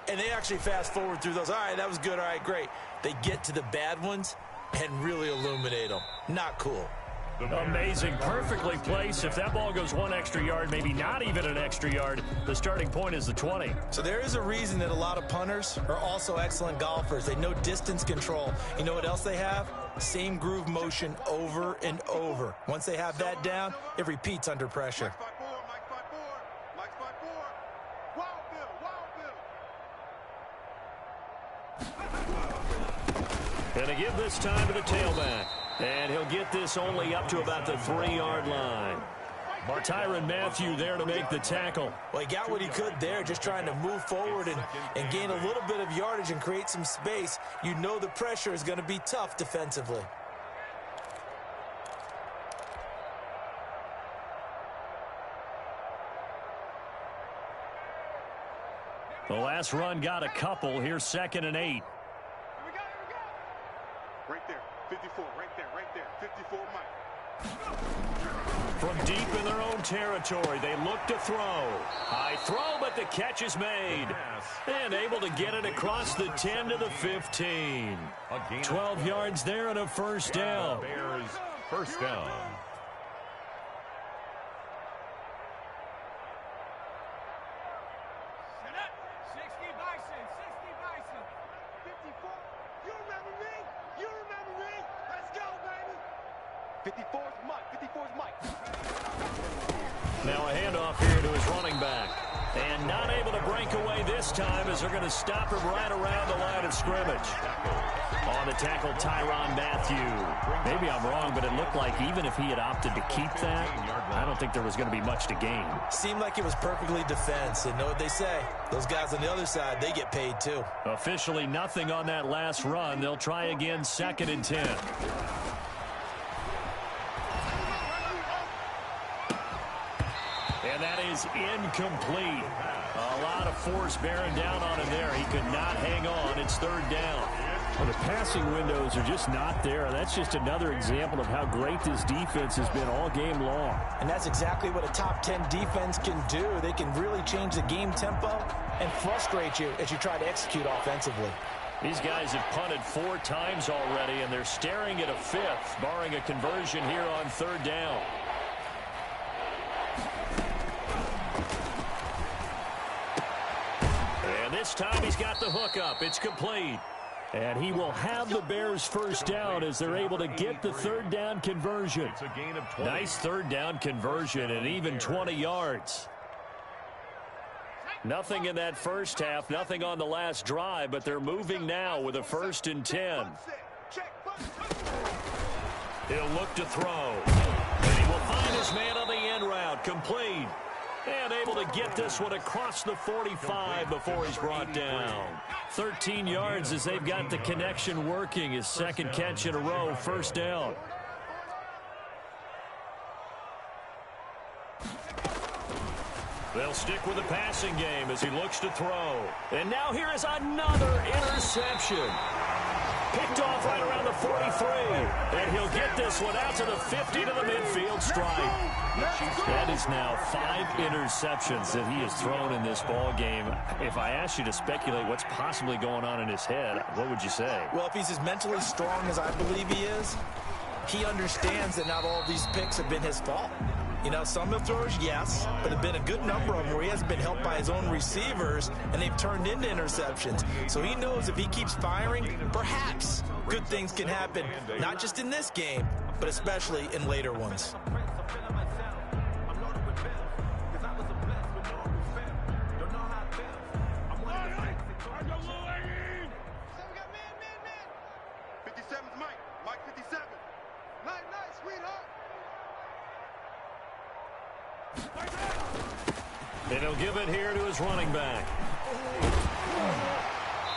And they actually fast forward through those. All right, that was good. All right, great. They get to the bad ones and really illuminate them. Not cool. Amazing. Perfectly placed. If that ball goes 1 extra yard, maybe not even an extra yard, the starting point is the 20. So there is a reason that a lot of punters are also excellent golfers. They know distance control. You know what else they have? Same groove motion over and over. Once they have that down, it repeats under pressure. And to give this time to the tailback. And he'll get this only up to about the 3-yard line. Tyrann Mathieu there to make the tackle. Well, he got what he could there, just trying to move forward and gain a little bit of yardage and create some space. You know the pressure is going to be tough defensively. The last run got a couple. Here's 2nd and 8. Here we go. Right there, 54, right there, 54, Mike. From deep in their own territory, they look to throw. High throw, but the catch is made. And able to get it across the 10 to the 15. 12 yards there and a first down. Bears first down. Set up. 60 Bison, 60 Bison. 54. You remember me? You remember me? Let's go, baby. 54's Mike. 54's Mike. Now a handoff here to his running back. And not able to break away this time as they're going to stop him right around the line of scrimmage. On the tackle, Tyrann Mathieu. Maybe I'm wrong, but it looked like even if he had opted to keep that, I don't think there was going to be much to gain. Seemed like it was perfectly defense. And know what they say? Those guys on the other side, they get paid too. Officially nothing on that last run. They'll try again 2nd and 10. And that is incomplete. A lot of force bearing down on him there. He could not hang on. It's 3rd down. Well, the passing windows are just not there. That's just another example of how great this defense has been all game long. And that's exactly what a top 10 defense can do. They can really change the game tempo and frustrate you as you try to execute offensively. These guys have punted 4 times already, and they're staring at a 5th, barring a conversion here on 3rd down. And this time he's got the hook up. It's complete. And he will have the Bears first down as they're able to get the 3rd down conversion. It's a gain of 20. Nice 3rd down conversion and even 20 yards. Nothing in that first half, nothing on the last drive, but they're moving now with a 1st and 10. He'll look to throw. And he will find his man on the end route. Complete. And able to get this one across the 45 before he's brought down. 13 yards as they've got the connection working. His second catch in a row, 1st down. They'll stick with the passing game as he looks to throw. And now here is another interception. Picked off right around the 43. And he'll get this one out to the 50 to the midfield stripe. That is now 5 interceptions that he has thrown in this ball game. If I asked you to speculate what's possibly going on in his head, what would you say? Well, if he's as mentally strong as I believe he is, he understands that not all of these picks have been his fault. You know, some of the throws, yes, but there have been a good number of them where he hasn't been helped by his own receivers, and they've turned into interceptions. So he knows if he keeps firing, perhaps good things can happen, not just in this game, but especially in later ones. And he'll give it here to his running back.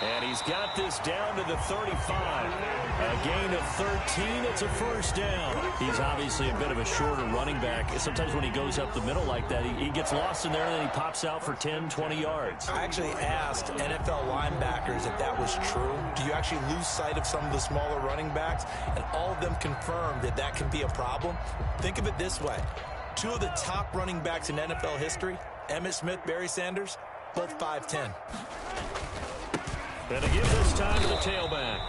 And he's got this down to the 35. A gain of 13. It's a 1st down. He's obviously a bit of a shorter running back. Sometimes when he goes up the middle like that, he gets lost in there and then he pops out for 10, 20 yards. I actually asked NFL linebackers if that was true. Do you actually lose sight of some of the smaller running backs? And all of them confirmed that that can be a problem. Think of it this way. 2 of the top running backs in NFL history, Emmitt Smith, Barry Sanders, both 5'10". And to give this time to the tailback.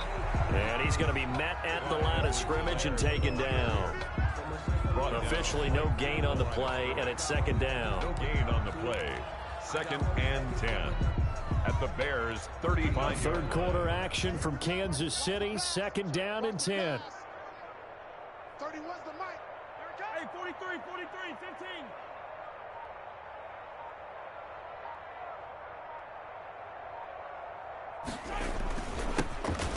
And he's going to be met at the line of scrimmage and taken down. Officially no gain on the play, and it's 2nd down. No gain on the play. 2nd and 10. At the Bears' 35. Third quarter action from Kansas City. 2nd down and 10. 31's the mic. Hey, 43, 15.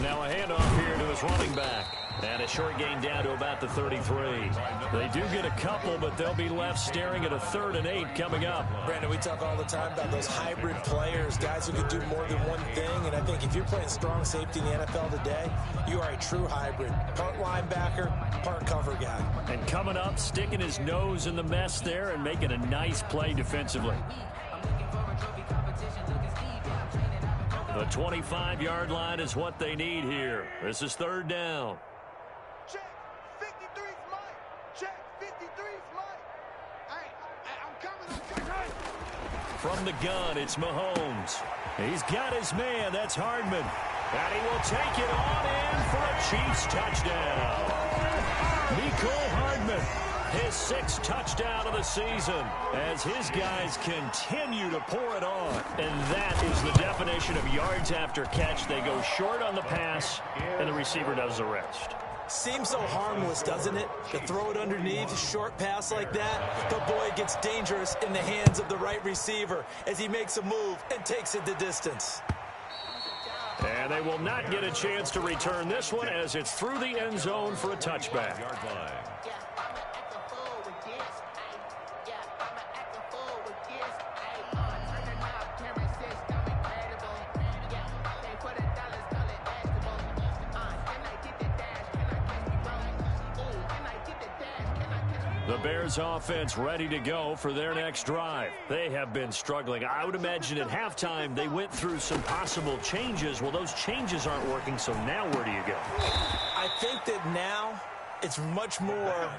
Now a handoff here to his running back. And a short gain down to about the 33. They do get a couple, but they'll be left staring at a 3rd and 8 coming up. Brandon, we talk all the time about those hybrid players, guys who can do more than one thing. And I think if you're playing strong safety in the NFL today, you are a true hybrid. Part linebacker, part cover guy. And coming up, sticking his nose in the mess there and making a nice play defensively. The 25-yard line is what they need here. This is 3rd down. Check 53's Mike. Check 53's Mike. Hey, I'm coming. From the gun, it's Mahomes. He's got his man. That's Hardman. And he will take it on in for a Chiefs touchdown. Mecole Hardman, his 6th touchdown of the season as his guys continue to pour it on. And that is the definition of yards after catch. They go short on the pass, and the receiver does the rest. Seems so harmless, doesn't it? To throw it underneath, a short pass like that. But boy, it gets dangerous in the hands of the right receiver as he makes a move and takes it the distance. And they will not get a chance to return this one as it's through the end zone for a touchback. The Bears offense ready to go for their next drive. They have been struggling. I would imagine at halftime they went through some possible changes. Well, those changes aren't working, so now where do you go? I think that now it's much more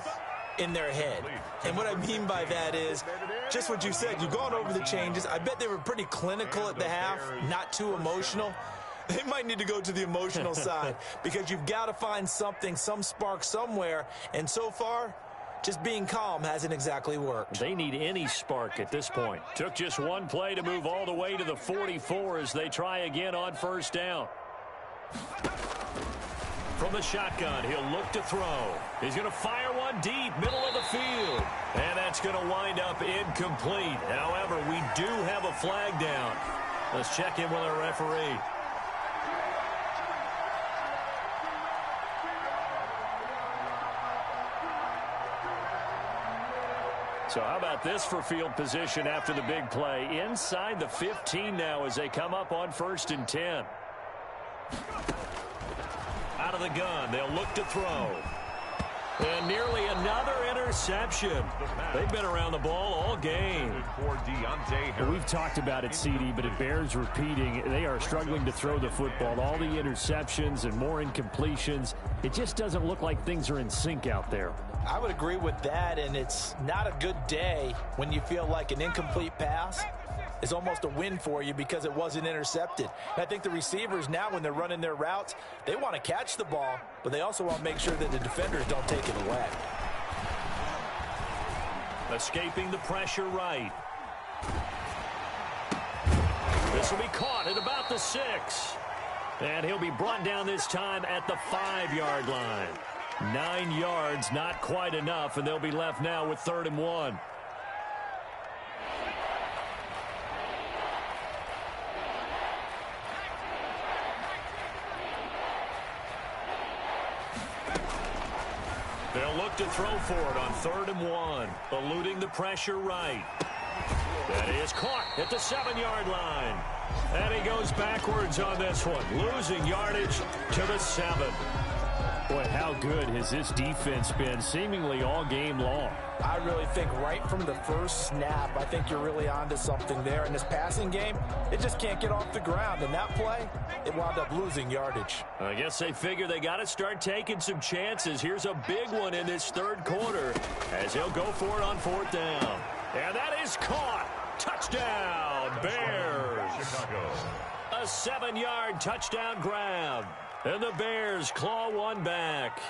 in their head. And what I mean by that is just what you said. You've gone over the changes. I bet they were pretty clinical at the half, not too emotional. They might need to go to the emotional side because you've got to find something, some spark somewhere. And so far, just being calm hasn't exactly worked. They need any spark at this point. Took just one play to move all the way to the 44 as they try again on 1st down. from the shotgun. He'll look to throw. He's going to fire one deep, middle of the field. And that's going to wind up incomplete. However, we do have a flag down. Let's check in with our referee. So how about this for field position after the big play? Inside the 15 now as they come up on 1st and 10. Out of the gun, they'll look to throw. And nearly another interception. They've been around the ball all game. We've talked about it, CD, but it bears repeating. They are struggling to throw the football. All the interceptions and more incompletions. It just doesn't look like things are in sync out there. I would agree with that, and it's not a good day when you feel like an incomplete pass is almost a win for you because it wasn't intercepted. And I think the receivers now, when they're running their routes, they want to catch the ball, but they also want to make sure that the defenders don't take it away. Escaping the pressure right. This will be caught at about the 6. And he'll be brought down this time at the 5-yard line. 9 yards, not quite enough, and they'll be left now with 3rd and 1. They'll look to throw for it on 3rd and 1, eluding the pressure right. That is caught at the 7-yard line. And he goes backwards on this one, losing yardage to the 7. Boy, how good has this defense been seemingly all game long? I really think right from the first snap, I think you're really onto something there. In this passing game, it just can't get off the ground. And that play, it wound up losing yardage. I guess they figure they got to start taking some chances. Here's a big one in this 3rd quarter as he'll go for it on 4th down. And that is caught. Touchdown, Bears. Chicago. A 7-yard touchdown grab. And the Bears claw one back.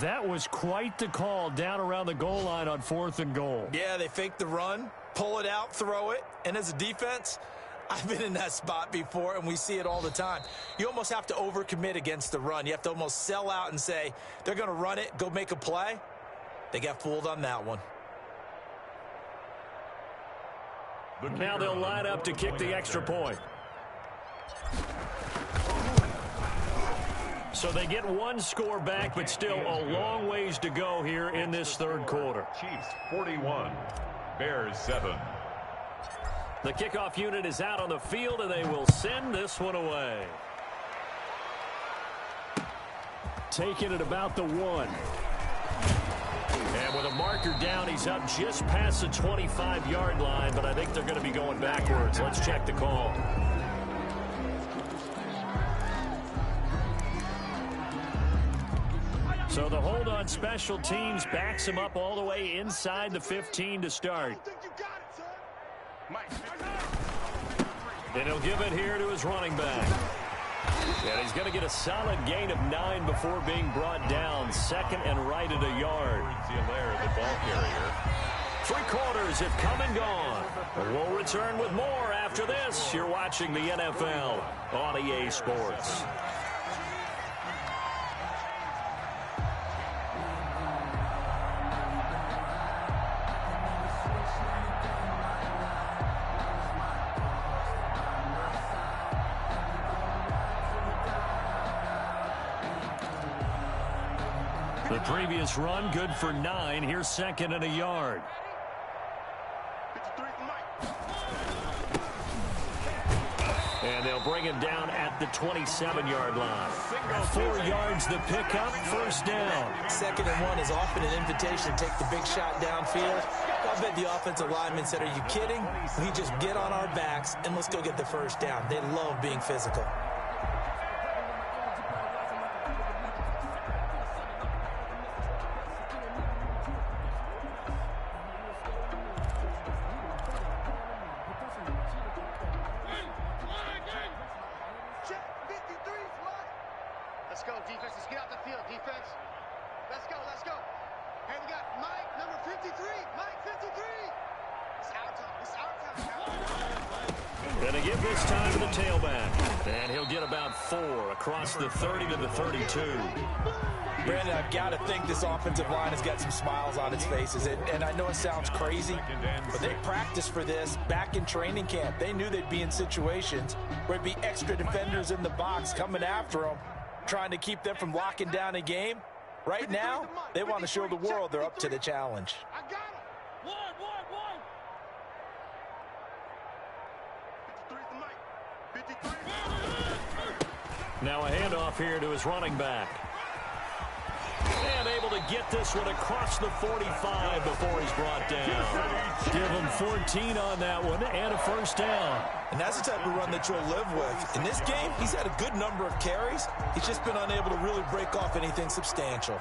That was quite the call down around the goal line on 4th and goal. Yeah, they fake the run, pull it out, throw it. And as a defense, I've been in that spot before, and we see it all the time. You almost have to overcommit against the run. You have to almost sell out and say, they're going to run it, go make a play. They got fooled on that one. Now they'll line up to kick the extra point. So they get one score back, but still a long ways to go here in this 3rd quarter. Chiefs 41, Bears 7. The kickoff unit is out on the field, and they will send this one away. Taking it about the 1. And with a marker down, he's up just past the 25-yard line, but I think they're going to be going backwards. Let's check the call. So the hold on special teams backs him up all the way inside the 15 to start. And he'll give it here to his running back. And he's going to get a solid gain of 9 before being brought down. 2nd and right at a yard. The ball carrier. 3 quarters have come and gone. We'll return with more after this. You're watching the NFL on EA Sports. The previous run good for 9. Here's 2nd and a yard. And they'll bring him down at the 27-yard line. 4 yards the pickup, 1st down. 2nd and 1 is often an invitation to take the big shot downfield. I bet the offensive lineman said, are you kidding? We just get on our backs and let's go get the 1st down. They love being physical. Let's go, defense. Let's get out the field, defense. Let's go, let's go. Hey, we got Mike, number 53. Mike, 53. Going to give this time to the tailback. And he'll get about 4 across the 30 to the 32. Brandon, I've got to think this offensive line has got some smiles on its faces. And I know it sounds crazy, but they practiced for this back in training camp. They knew they'd be in situations where there'd be extra defenders in the box coming after them, trying to keep them from locking down a game. Right now, they want to show the world they're up to the challenge. I got him. One. 53's the mic. 53. Now a handoff here to his running back. And able to get this one across the 45 before he's brought down. Give him 14 on that one and a first down. And that's the type of run that you'll live with. In this game, he's had a good number of carries. He's just been unable to really break off anything substantial.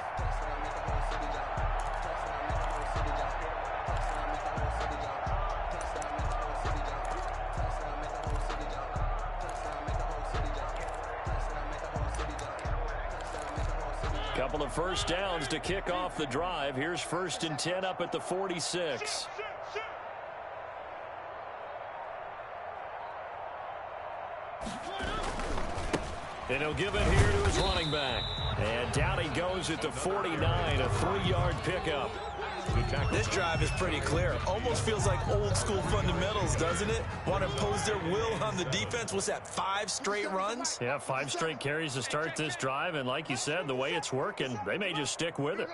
Couple of first downs to kick off the drive. Here's 1st and 10 up at the 46. And he'll give it here to his running back. And down he goes at the 49, a 3-yard pickup. This drive is pretty clear. Almost feels like old school fundamentals, doesn't it? Want to impose their will on the defense. What's that, 5 straight runs? Yeah, 5 straight carries to start this drive. And like you said, the way it's working, they may just stick with it.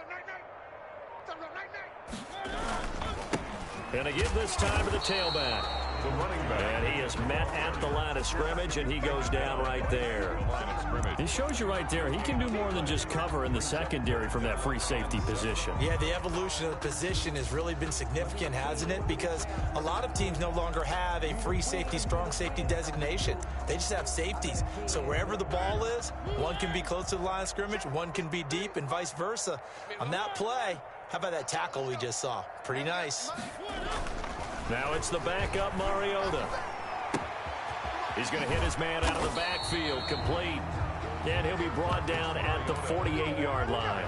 And to give this time to the tailback. The running back. And he is met at the line of scrimmage, and he goes down right there. It shows you right there, he can do more than just cover in the secondary from that free safety position. Yeah, the evolution of the position has really been significant, hasn't it? Because a lot of teams no longer have a free safety, strong safety designation. They just have safeties. So wherever the ball is, one can be close to the line of scrimmage, one can be deep, and vice versa. On that play, how about that tackle we just saw? Pretty nice. Now it's the backup Mariota. He's going to hit his man out of the backfield, complete. And he'll be brought down at the 48-yard line.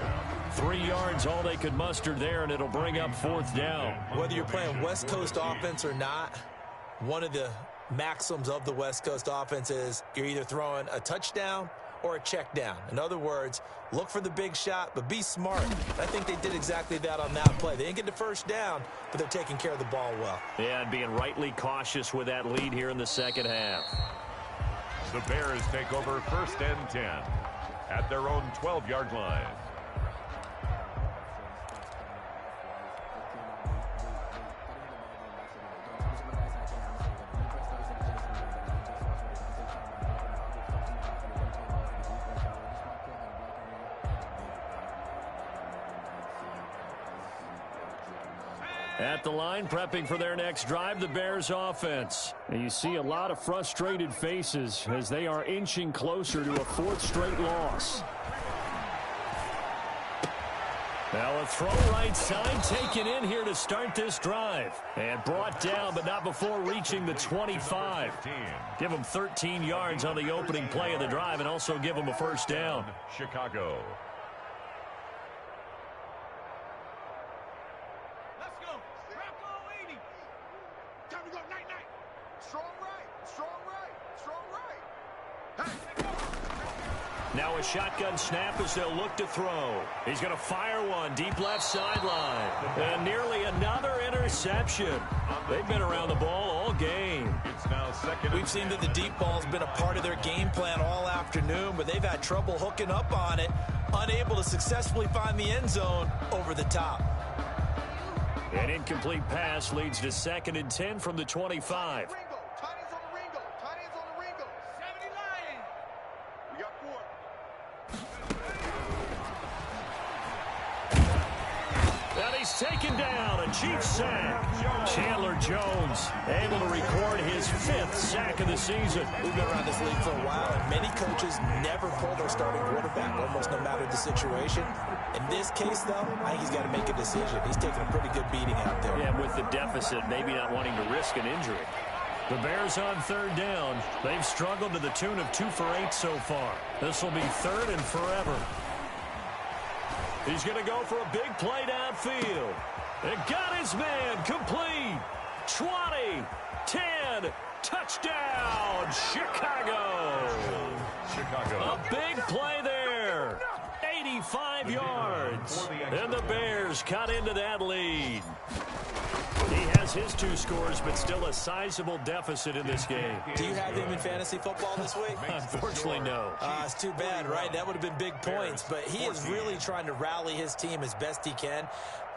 3 yards, all they could muster there, and it'll bring up 4th down. Whether you're playing West Coast offense or not, one of the maxims of the West Coast offense is you're either throwing a touchdown or a check down. In other words, look for the big shot, but be smart. I think they did exactly that on that play. They didn't get the first down, but they're taking care of the ball well. Yeah, and being rightly cautious with that lead here in the second half. The Bears take over 1st and 10 at their own 12-yard line. At the line, prepping for their next drive, the Bears offense. And you see a lot of frustrated faces as they are inching closer to a 4th straight loss. Now a throw right side taken in here to start this drive. And brought down, but not before reaching the 25. Give them 13 yards on the opening play of the drive and also give them a first down. Chicago. Now a shotgun snap as they'll look to throw. He's going to fire one deep left sideline. And nearly another interception. They've been around the ball all game. It's now 2nd. We've seen that the deep ball's been a part of their game plan all afternoon, but they've had trouble hooking up on it, unable to successfully find the end zone over the top. An incomplete pass leads to 2nd and 10 from the 25. He's taken down, a Chiefs sack. Chandler Jones able to record his 5th sack of the season. We've been around this league for a while, and many coaches never pull their starting quarterback, almost no matter the situation. In this case, though, I think he's got to make a decision. He's taking a pretty good beating out there. Yeah, with the deficit, maybe not wanting to risk an injury. The Bears on 3rd down. They've struggled to the tune of 2 for 8 so far. This will be 3rd and forever. He's going to go for a big play downfield. And got his man complete. 20, 10, touchdown, Chicago. A big play there. 85 yards. And the Bears cut into that lead. He has his 2 scores, but still a sizable deficit in this game. Do you have him in fantasy football this week? Unfortunately, no. It's too bad, right? That would have been big points. But he is really trying to rally his team as best he can.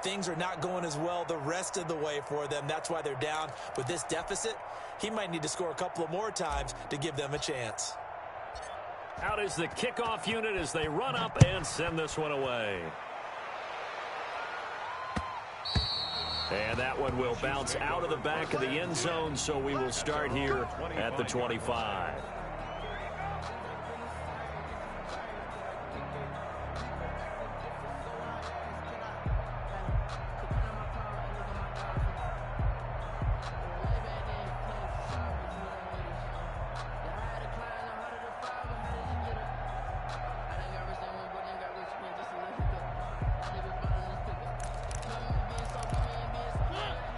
Things are not going as well the rest of the way for them. That's why they're down. With this deficit, he might need to score a couple of more times to give them a chance. Out is the kickoff unit as they run up and send this one away. And that one will bounce out of the back of the end zone, so we will start here at the 25.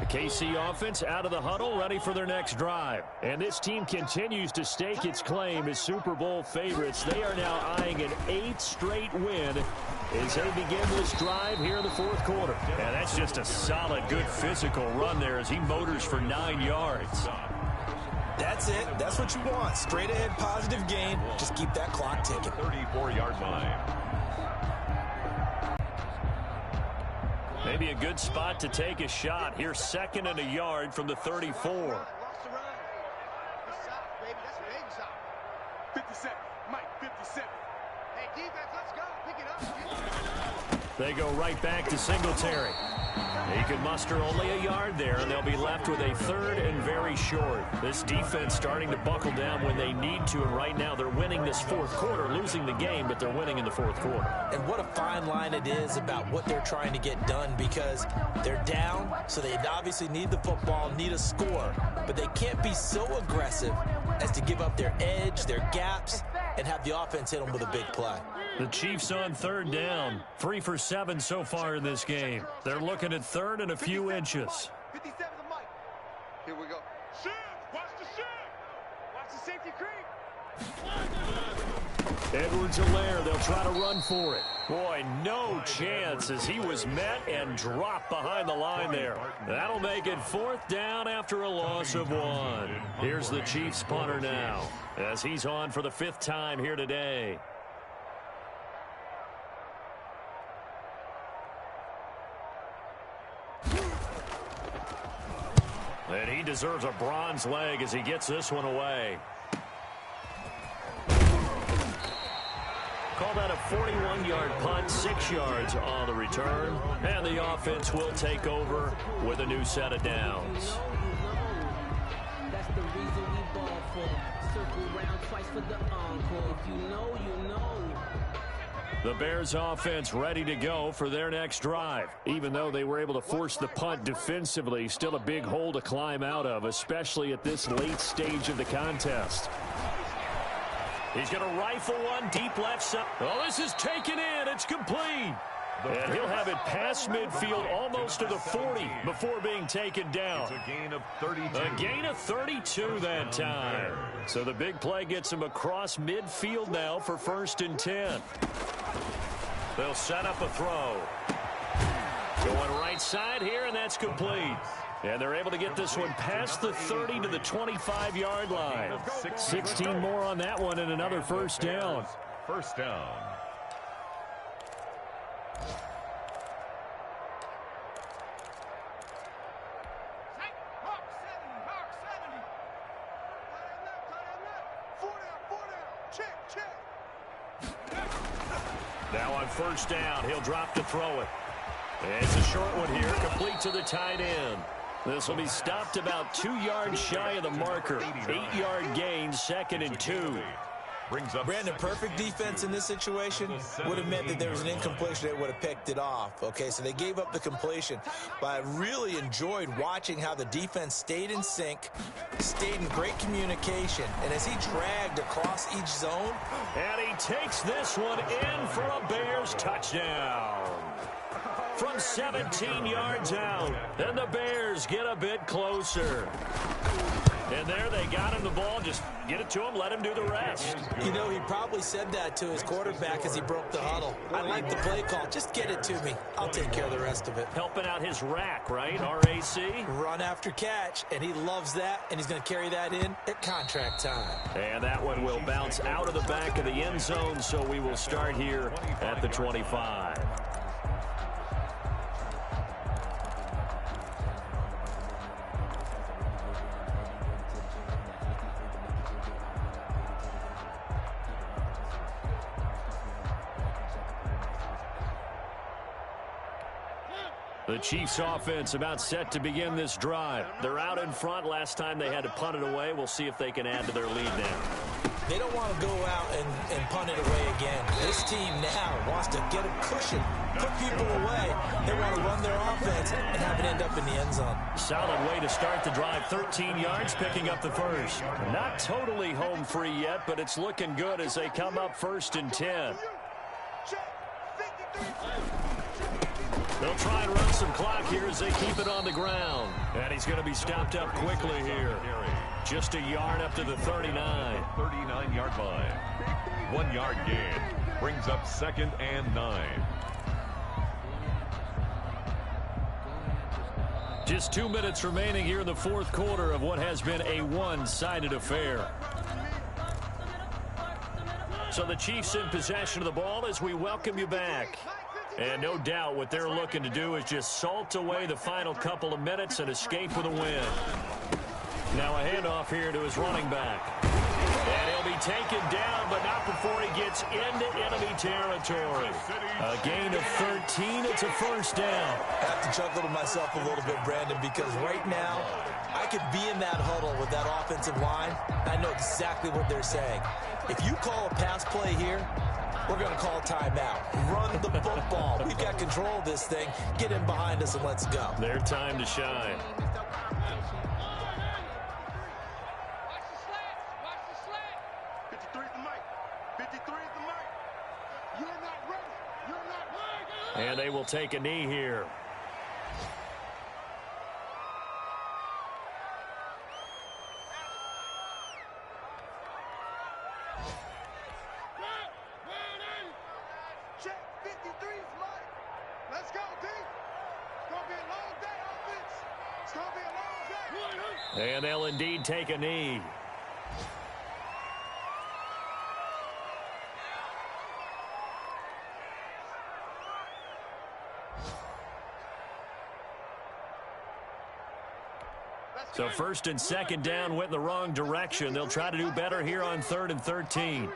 KC offense out of the huddle, ready for their next drive. And this team continues to stake its claim as Super Bowl favorites. They are now eyeing an 8th straight win as they begin this drive here in the 4th quarter. And that's just a solid, good physical run there as he motors for 9 yards. That's it. That's what you want. Straight ahead positive gain. Just keep that clock ticking. 34-yard line. Maybe a good spot to take a shot. Here's 2nd and a yard from the 34. Lost the run. Good stop, baby. That's a big stop. 57. Mike, 57. Hey, defense, let's go. Pick it up. They go right back to Singletary. He could muster only a yard there, and they'll be left with a 3rd and very short. This defense starting to buckle down when they need to, and right now they're winning this 4th quarter, losing the game, but they're winning in the 4th quarter. And what a fine line it is about what they're trying to get done, because they're down, so they obviously need the football, need a score, but they can't be so aggressive as to give up their edge, their gaps, and have the offense hit them with a big play. The Chiefs on 3rd down, 3 for 7 so far in this game. They're looking at 3rd and a few inches. 57 to Mike. Here we go. Shift. Watch the shift. Watch the safety creep. Edwards-Helaire, they'll try to run for it. Boy, no chance as he was met and dropped behind the line there. That'll make it 4th down after a loss of 1. Here's the Chiefs punter now as he's on for the 5th time here today. And he deserves a bronze leg as he gets this one away. Call that a 41-yard punt, 6 yards on the return. And the offense will take over with a new set of downs. That's the reason we ball for. Circle round twice for the encore. If you know, you know. The Bears offense ready to go for their next drive. Even though they were able to force the punt defensively, still a big hole to climb out of, especially at this late stage of the contest. He's going to rifle one deep left side. Oh, this is taken in. It's complete. And he'll have it past midfield almost to the 40 before being taken down. It's a gain of 32. A gain of 32 that time. So the big play gets him across midfield now for 1st and 10. They'll set up a throw. Going right side here, and that's complete. And they're able to get this one past the 30 to the 25-yard line. 16 more on that one and another 1st down. 1st down. Now on 1st down, he'll drop to throw it. It's a short one here, complete to the tight end. This will be stopped about 2 yards shy of the marker. 8-yard gain, 2nd and 2. Brings up Brandon, perfect defense in this situation would have meant that there was an incompletion. They would have picked it off. Okay, so they gave up the completion. But I really enjoyed watching how the defense stayed in sync, stayed in great communication, and as he dragged across each zone. And he takes this one in for a Bears touchdown. from 17 yards out. And the Bears get a bit closer. And there they got him the ball. Just get it to him, let him do the rest. You know, he probably said that to his quarterback as he broke the huddle. I like the play call. Just get it to me. I'll take care of the rest of it. Helping out his rack, right? RAC? Run after catch, and he loves that, and he's going to carry that in at contract time. And that one will bounce out of the back of the end zone, so we will start here at the 25. The Chiefs offense about set to begin this drive. They're out in front. Last time they had to punt it away. We'll see if they can add to their lead now. They don't want to go out and punt it away again. This team now wants to get a cushion, put people away. They want to run their offense and have it end up in the end zone. Solid way to start the drive. 13 yards, picking up the first. Not totally home free yet, but it's looking good as they come up 1st and 10. They'll try and run some clock here as they keep it on the ground. And he's going to be stopped up quickly here. Just a yard up to the 39. 39-yard line. 1 yard gain. Brings up 2nd and 9. Just 2 minutes remaining here in the fourth quarter of what has been a one-sided affair. So the Chiefs in possession of the ball as we welcome you back. And no doubt what they're looking to do is just salt away the final couple of minutes and escape with a win. Now a handoff here to his running back. And he'll be taken down, but not before he gets into enemy territory. A gain of 13. It's a first down. I have to chuckle to myself a little bit, Brandon, because right now I could be in that huddle with that offensive line. I know exactly what they're saying. If you call a pass play here, we're going to call timeout. Run the football. We've got control of this thing. Get in behind us and let's go. Their time to shine. And they will take a knee here. And they'll indeed take a knee. So 1st and 2nd down went in the wrong direction. They'll try to do better here on 3rd and 13.